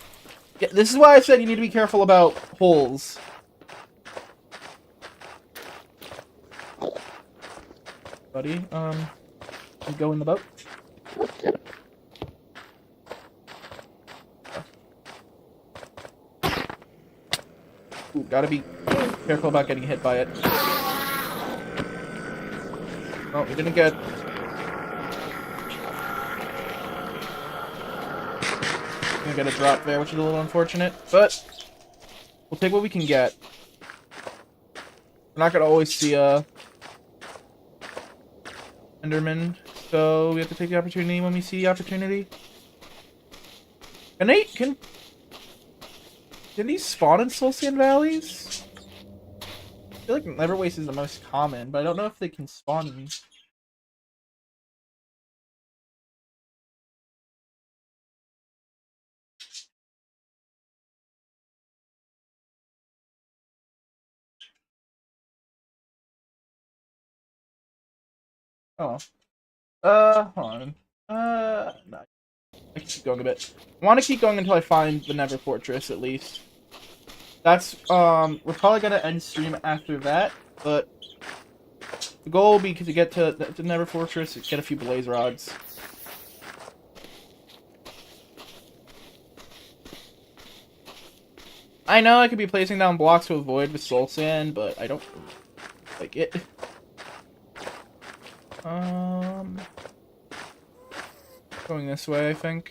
Yeah, this is why I said you need to be careful about holes. Buddy, you go in the boat. Ooh, gotta be careful about getting hit by it. Oh, we didn't get... Gonna get a drop there, which is a little unfortunate, but we'll take what we can get. We're not gonna always see a Enderman, so we have to take the opportunity when we see the opportunity. Can these spawn in Soul Sand Valleys? I feel like Neverwaste is the most common, but I don't know if they can spawn in. Oh. Hold on. No. I can keep going a bit. I want to keep going until I find the Nether Fortress, at least. That's, we're probably gonna end stream after that, but the goal will be to get to the Nether Fortress, get a few blaze rods. I know I could be placing down blocks to avoid with soul sand, but I don't like it. Going this way, I think.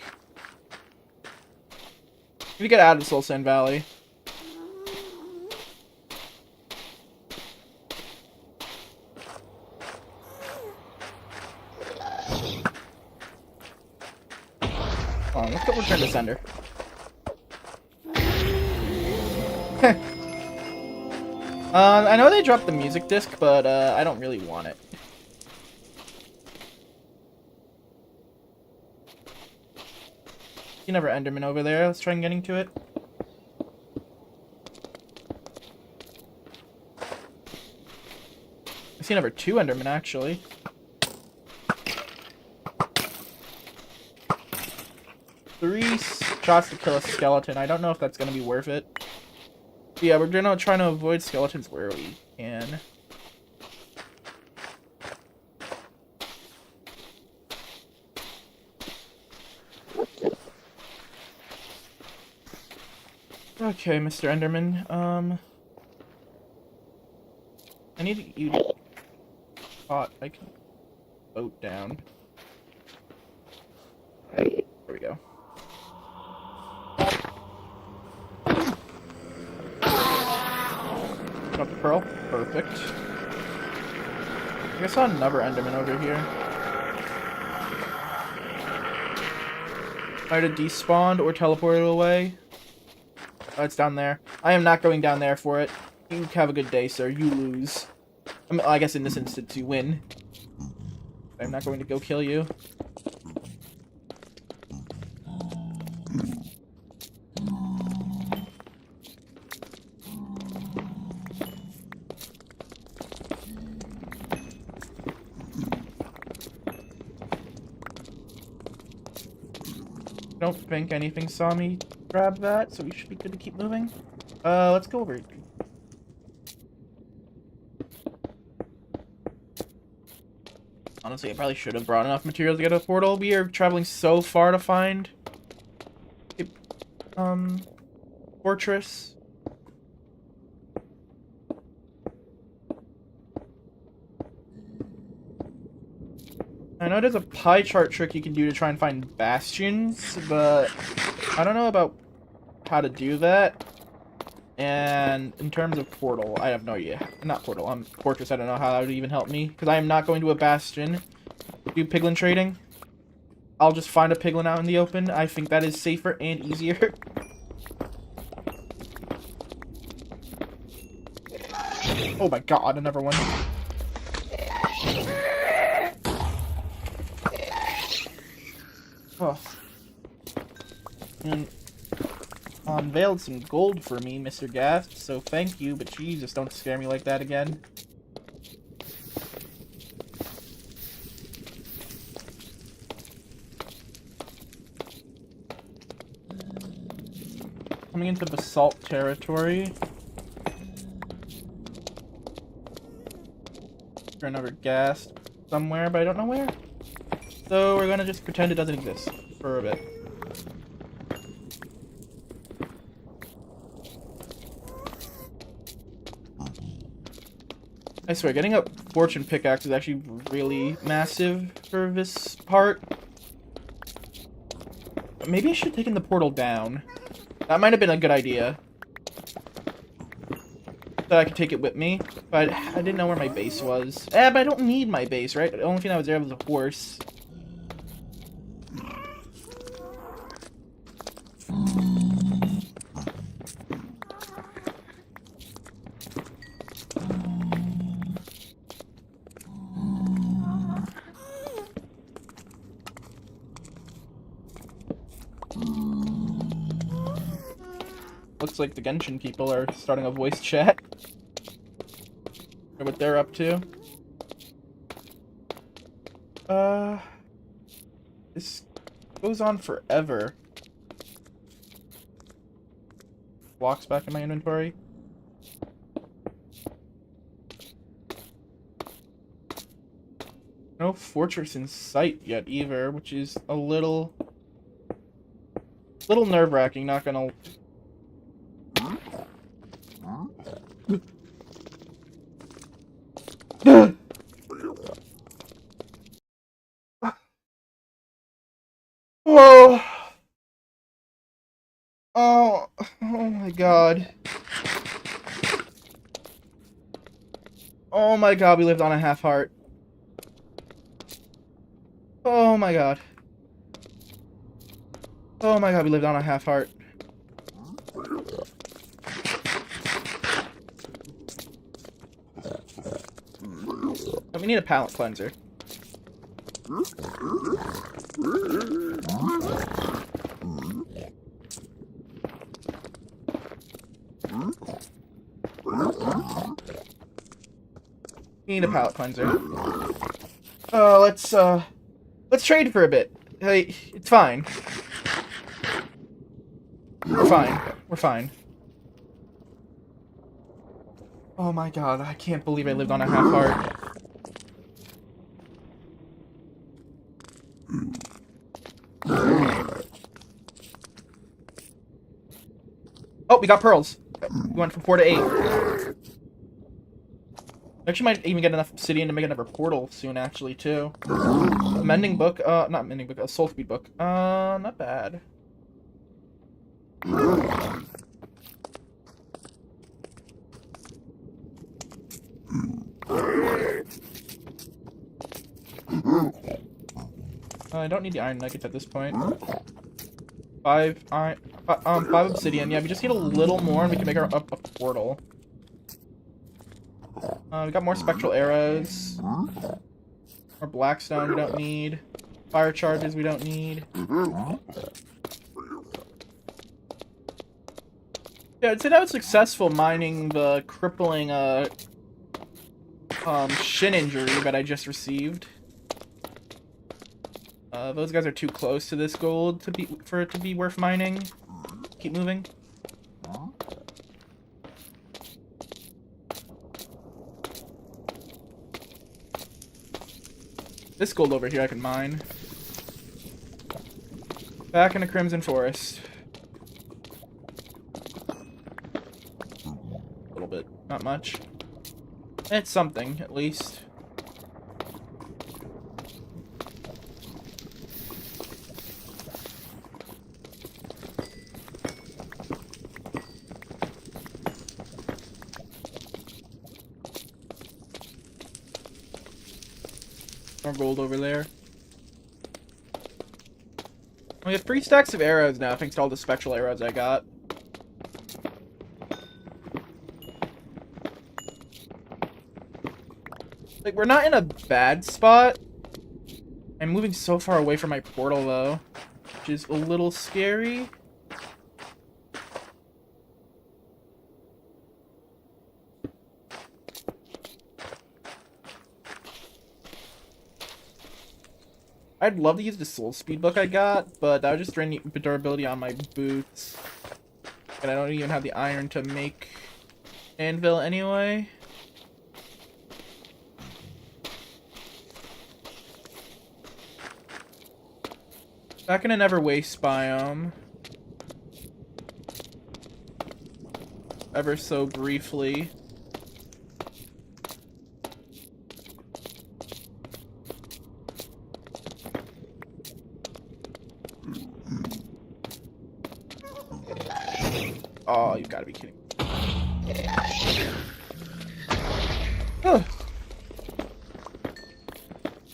We get out of Soul Sand Valley. Hold on, let's go return to sender. I know they dropped the music disc, but I don't really want it. See another Enderman over there. Let's try and getting to it. I see another 2 Endermen actually. Three shots to kill a skeleton. I don't know if that's gonna be worth it. But yeah, we're gonna try to avoid skeletons where we can. Okay, Mr. Enderman. I need you to spot. I can boat down. There we go. Got the pearl. Perfect. I saw another Enderman over here. Either despawned or teleported away. Oh, it's down there. I am not going down there for it. You have a good day, sir. You lose. I mean, I guess in this instance, you win. I'm not going to go kill you. I don't think anything saw me grab that, so we should be good to keep moving. Let's go over. Honestly, I probably should have brought enough materials to get a portal. We are traveling so far to find a, fortress. I know there's a pie chart trick you can do to try and find bastions, but I don't know about how to do that. And in terms of portal, I have no idea. Not portal, fortress, I don't know how that would even help me, because I am not going to a bastion to do piglin trading. I'll just find a piglin out in the open. I think that is safer and easier. Oh my god, another one. Oh. And unveiled some gold for me, Mr. Ghast, so thank you, but Jesus, don't scare me like that again. Coming into basalt territory. For another ghast somewhere, but I don't know where. So we're gonna just pretend it doesn't exist for a bit. I swear, getting a fortune pickaxe is actually really massive for this part. Maybe I should have taken the portal down. That might have been a good idea. So I could take it with me, but I didn't know where my base was. But I don't need my base, right? The only thing I was there was a horse. Looks like the Genshin people are starting a voice chat. Know what they're up to. This goes on forever. Blocks back in my inventory. No fortress in sight yet either, which is a little nerve-wracking, not gonna Oh, oh my god. Oh my god, we lived on a half heart. Oh my god. Oh my god, we lived on a half heart. Oh, we need a palate cleanser. We need a palate cleanser. Let's trade for a bit. Hey, it's fine. We're fine. We're fine. Oh my god, I can't believe I lived on a half heart. Oh, we got pearls. We went from 4 to 8. Actually might even get enough obsidian to make another portal soon, actually, too. A mending book, not mending book, a soul speed book. Not bad. I don't need the iron nuggets at this point. 5 obsidian. Yeah, we just need a little more and we can make our a portal. We got more spectral arrows. More blackstone we don't need. Fire charges we don't need. Yeah, I'd say that was successful mining the crippling shin injury that I just received. Those guys are too close to this gold for it to be worth mining. Keep moving. This gold over here I can mine. Back in the Crimson Forest. A little bit, not much. It's something, at least. More gold over there. We have 3 stacks of arrows now, thanks to all the spectral arrows I got. Like, we're not in a bad spot. I'm moving so far away from my portal, though, which is a little scary. I'd love to use the soul speed book I got, but that would just drain the durability on my boots. And I don't even have the iron to make anvil anyway. Back in a never waste biome. Ever so briefly. Oh, you gotta be kidding. Oh.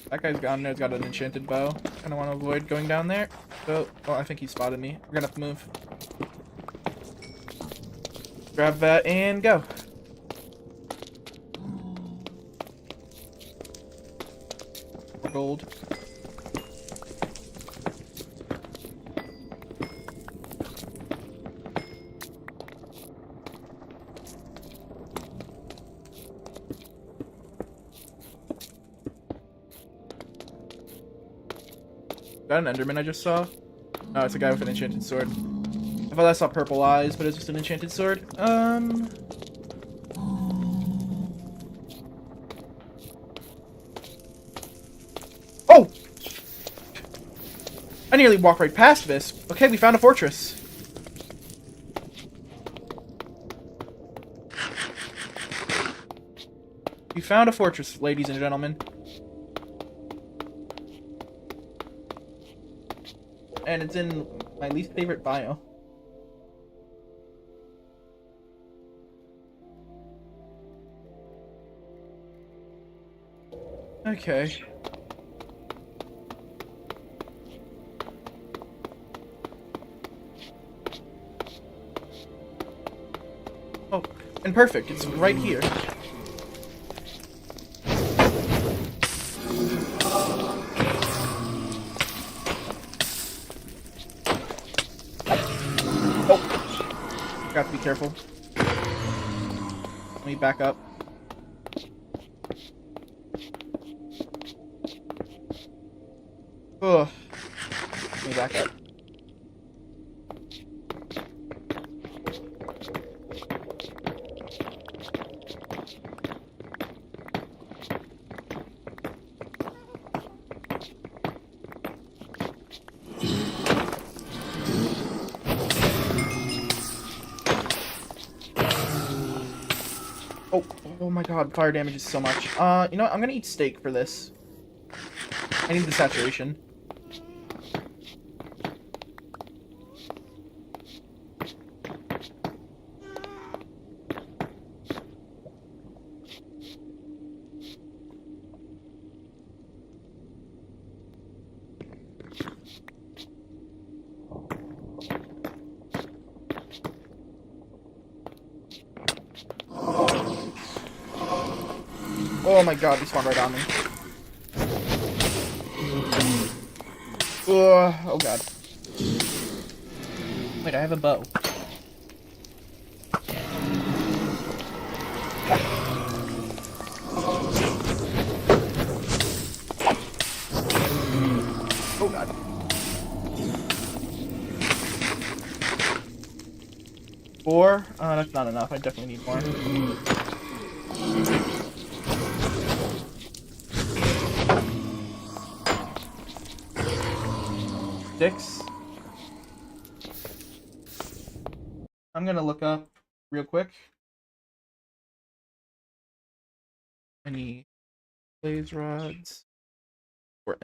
That guy's gone there. He's got an enchanted bow. Kinda want to avoid going down there. So, oh, I think he spotted me. We're gonna have to move. Grab that and go. Gold. Is that an Enderman I just saw? No, it's a guy with an enchanted sword. I thought I saw purple eyes, but it's just an enchanted sword. Oh! I nearly walked right past this. Okay, we found a fortress. We found a fortress, ladies and gentlemen. And it's in my least favorite bio. Okay. Oh, and perfect. It's right here. Oh! Got to be careful. Let me back up. Ugh. Let me back up. Oh my god, fire damage is so much. You know what? I'm gonna eat steak for this. I need the saturation. Oh my god, he spawned right on me. Oh god. Wait, I have a bow. Oh god. Four? That's not enough. I definitely need more. Six. I'm gonna look up real quick. I need blaze rods. Or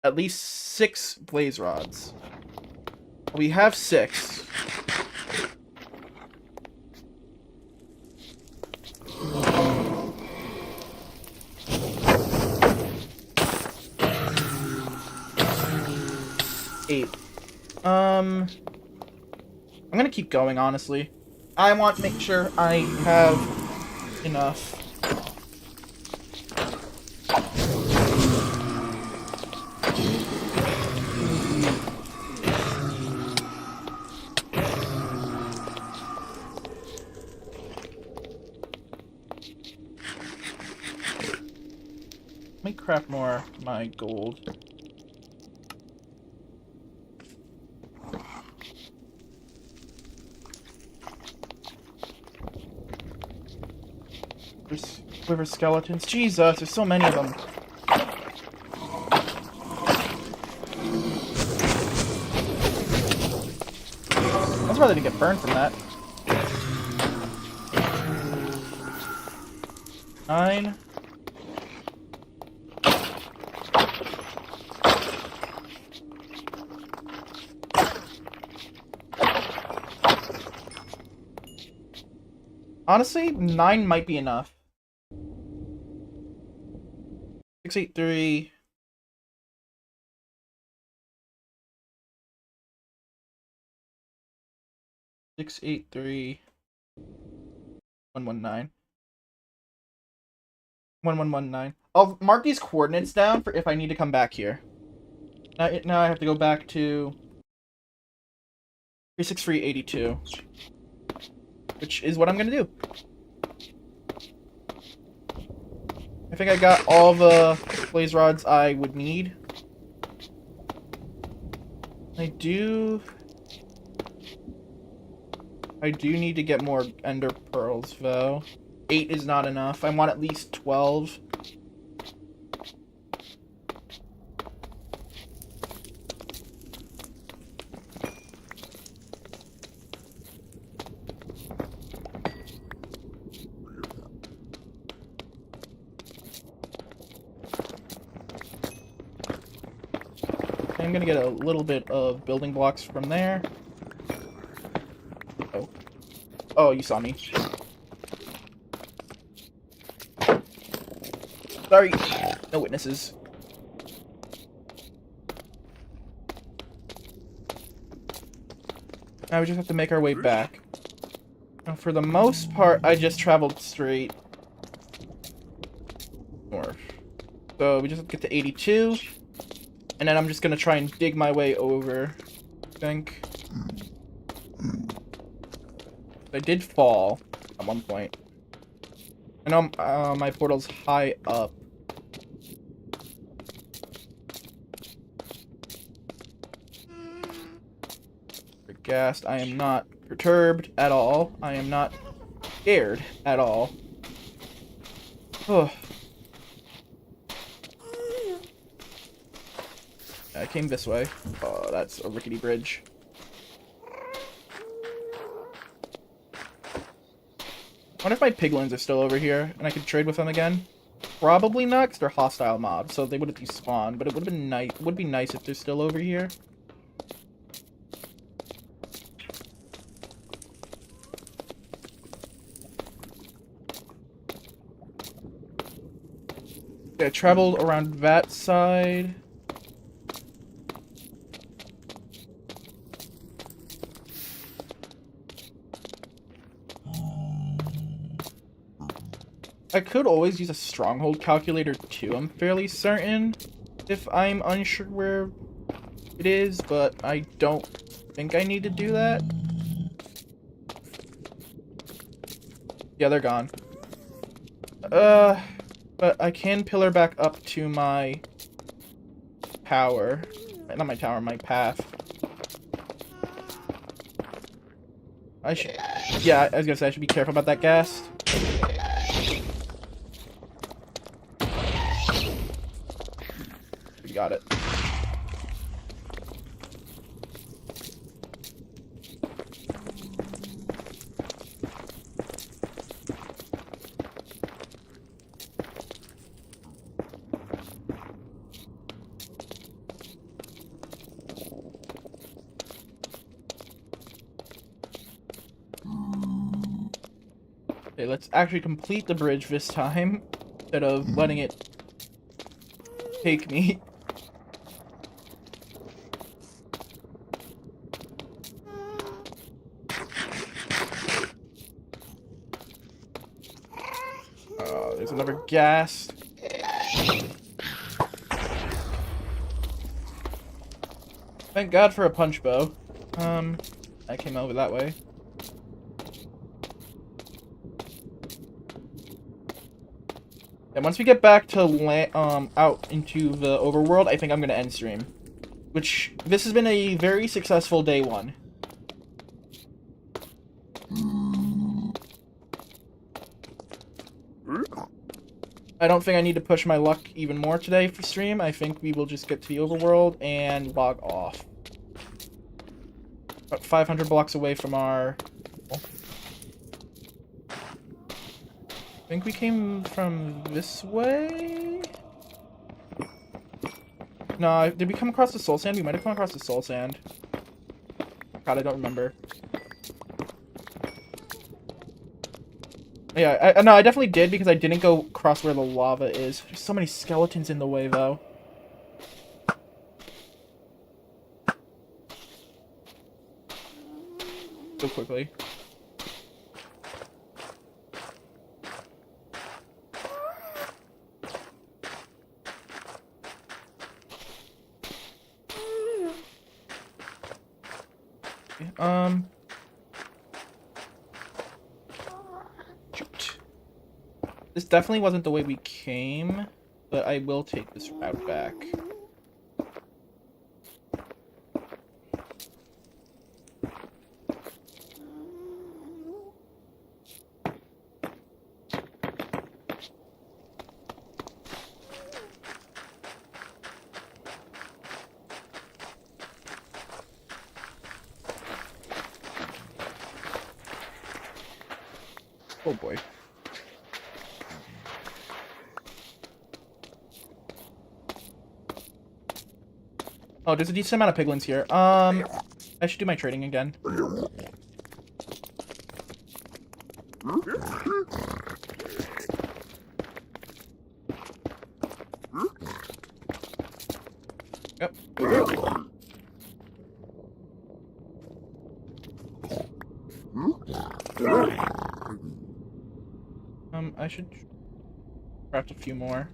at least 6 blaze rods. We have 6. Eight. I'm gonna keep going, honestly. I want to make sure I have enough. Let me craft more of my gold. There's quiver skeletons. Jesus, there's so many of them. That's why they didn't get burned from that. 9. Honestly, 9 might be enough. 683. Six, 8, 3, 119. 1119. I'll mark these coordinates down for if I need to come back here. Now I have to go back to 36382, which is what I'm gonna do. I think I got all the blaze rods I would need. I do need to get more ender pearls, though. 8 is not enough. I want at least 12. I'm gonna get a little bit of building blocks from there. Oh. Oh, you saw me. Sorry. No witnesses. Now we just have to make our way back. Now, for the most part, I just traveled straight north. So we just have to get to 82. And then I'm just gonna try and dig my way over, I think. I did fall at one point. I know my portal's high up. Gassed. I am not perturbed at all. I am not scared at all. Oh. I came this way. Oh, that's a rickety bridge. I wonder if my piglins are still over here, and I could trade with them again. Probably not, because they're hostile mobs, so they wouldn't despawn. But it would have been nice. Would be nice if they're still over here. Okay, I traveled around that side. I could always use a stronghold calculator too, I'm fairly certain, if I'm unsure where it is, but I don't think I need to do that. Yeah, they're gone. But I can pillar back up to my tower. Not my tower, my path. I should... Yeah, I was gonna say I should be careful about that ghast. We got it. Okay, let's actually complete the bridge this time, instead of letting it take me. Oh, there's another ghast. Thank God for a punch bow. I came over that way. And once we get back to out into the overworld, I think I'm gonna end stream. Which, this has been a very successful day one. I don't think I need to push my luck even more today for stream. I think we will just get to the overworld and log off. About 500 blocks away from our... I think we came from this way? No, did we come across the soul sand? We might have come across the soul sand. God, I don't remember. Yeah, no, I definitely did because I didn't go across where the lava is. There's so many skeletons in the way, though. So quickly. Shoot. This definitely wasn't the way we came, but I will take this route back. Oh boy. Oh, there's a decent amount of piglins here. I should do my trading again. Yep. I should craft a few more.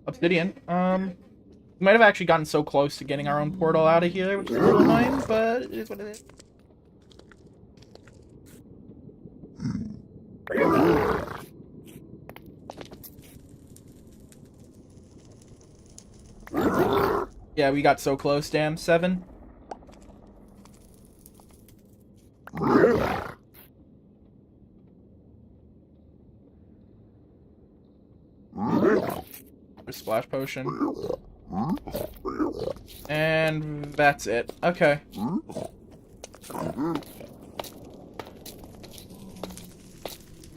Obsidian. We might have actually gotten so close to getting our own portal out of here, which is a little annoying, but it is what it is. Yeah, we got so close, damn. 7. Splash potion. And that's it. Okay.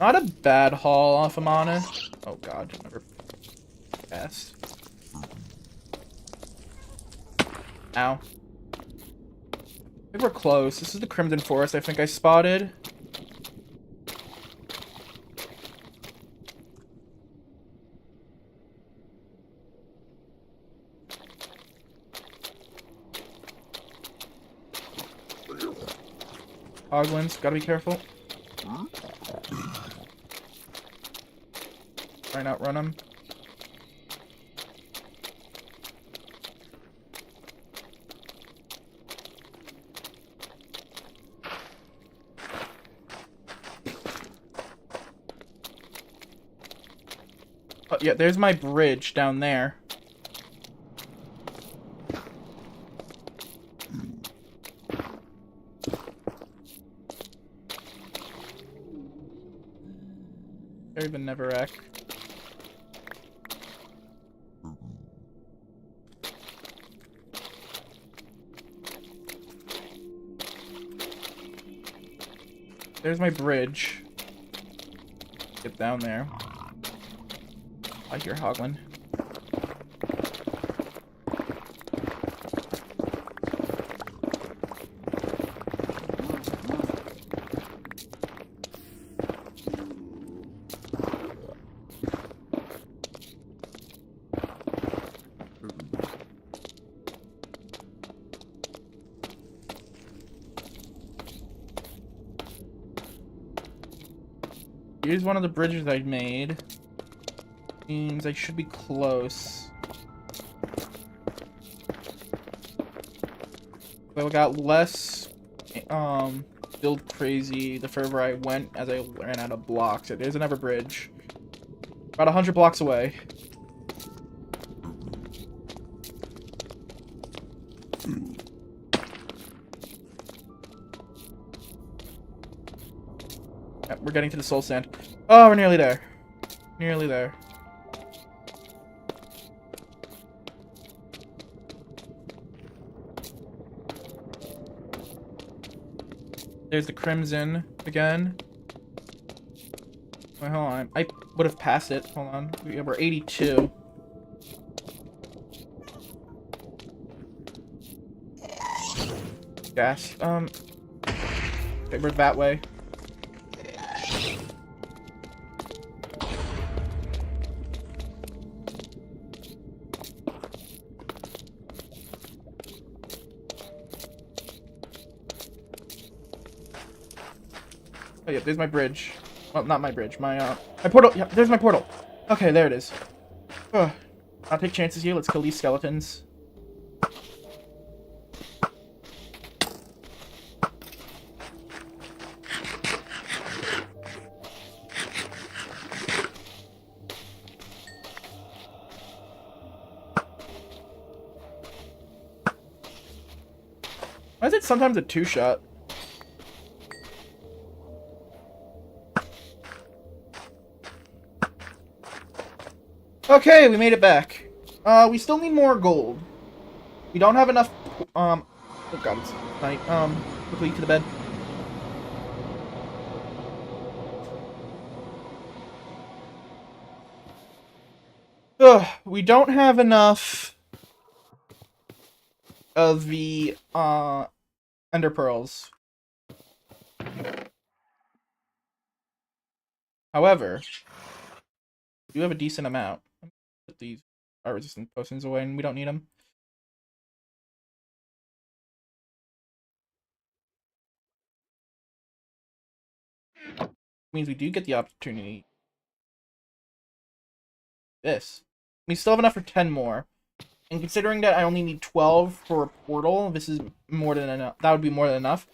Not a bad haul, if I'm honest. Oh god, never passed. Ow. I think we're close. This is the Crimson Forest I think I spotted. Hoglins, gotta be careful. Try not run them. Oh, yeah, there's my bridge down there. There's the Netherrack. There's my bridge. Get down there. I hear Hoglin. Here's one of the bridges I made. Means I should be close. I got less build crazy the further I went as I ran out of blocks. There's another bridge. About 100 blocks away. Yep, we're getting to the soul sand. Oh, we're nearly there. Nearly there. There's the Crimson again. Wait, hold on. I would have passed it. Hold on. We're 82. Gas. Okay, we're that way. Oh yeah, there's my bridge. Well, not my bridge. My portal. Yeah, there's my portal. Okay, there it is. Ugh. I'll take chances here. Let's kill these skeletons. Why is it sometimes a 2-shot? Okay, we made it back. We still need more gold. We don't have enough, oh god, it's night. Quickly to the bed. Ugh, we don't have enough of the, Ender Pearls. However, we do have a decent amount. Let me put these fire resistant potions away, and we don't need them. Means we do get the opportunity. This. We still have enough for 10 more. And considering that I only need 12 for a portal, this is more than enough. That would be more than enough.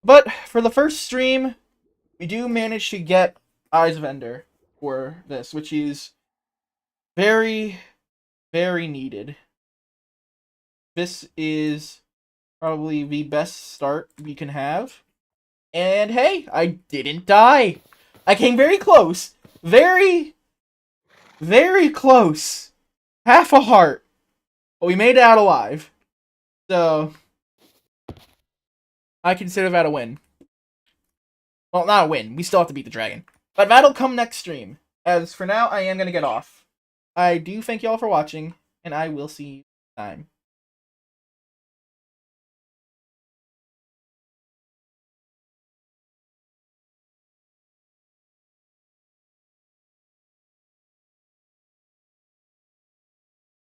But for the first stream, we do manage to get Eyes of Ender for this, which is very, very needed. This is probably the best start we can have. And hey, I didn't die. I came very close. Very, very close. Half a heart. But we made it out alive. So, I consider that a win. Well, not a win. We still have to beat the dragon. But that'll come next stream. As for now, I am going to get off. I do thank y'all for watching, and I will see you next time.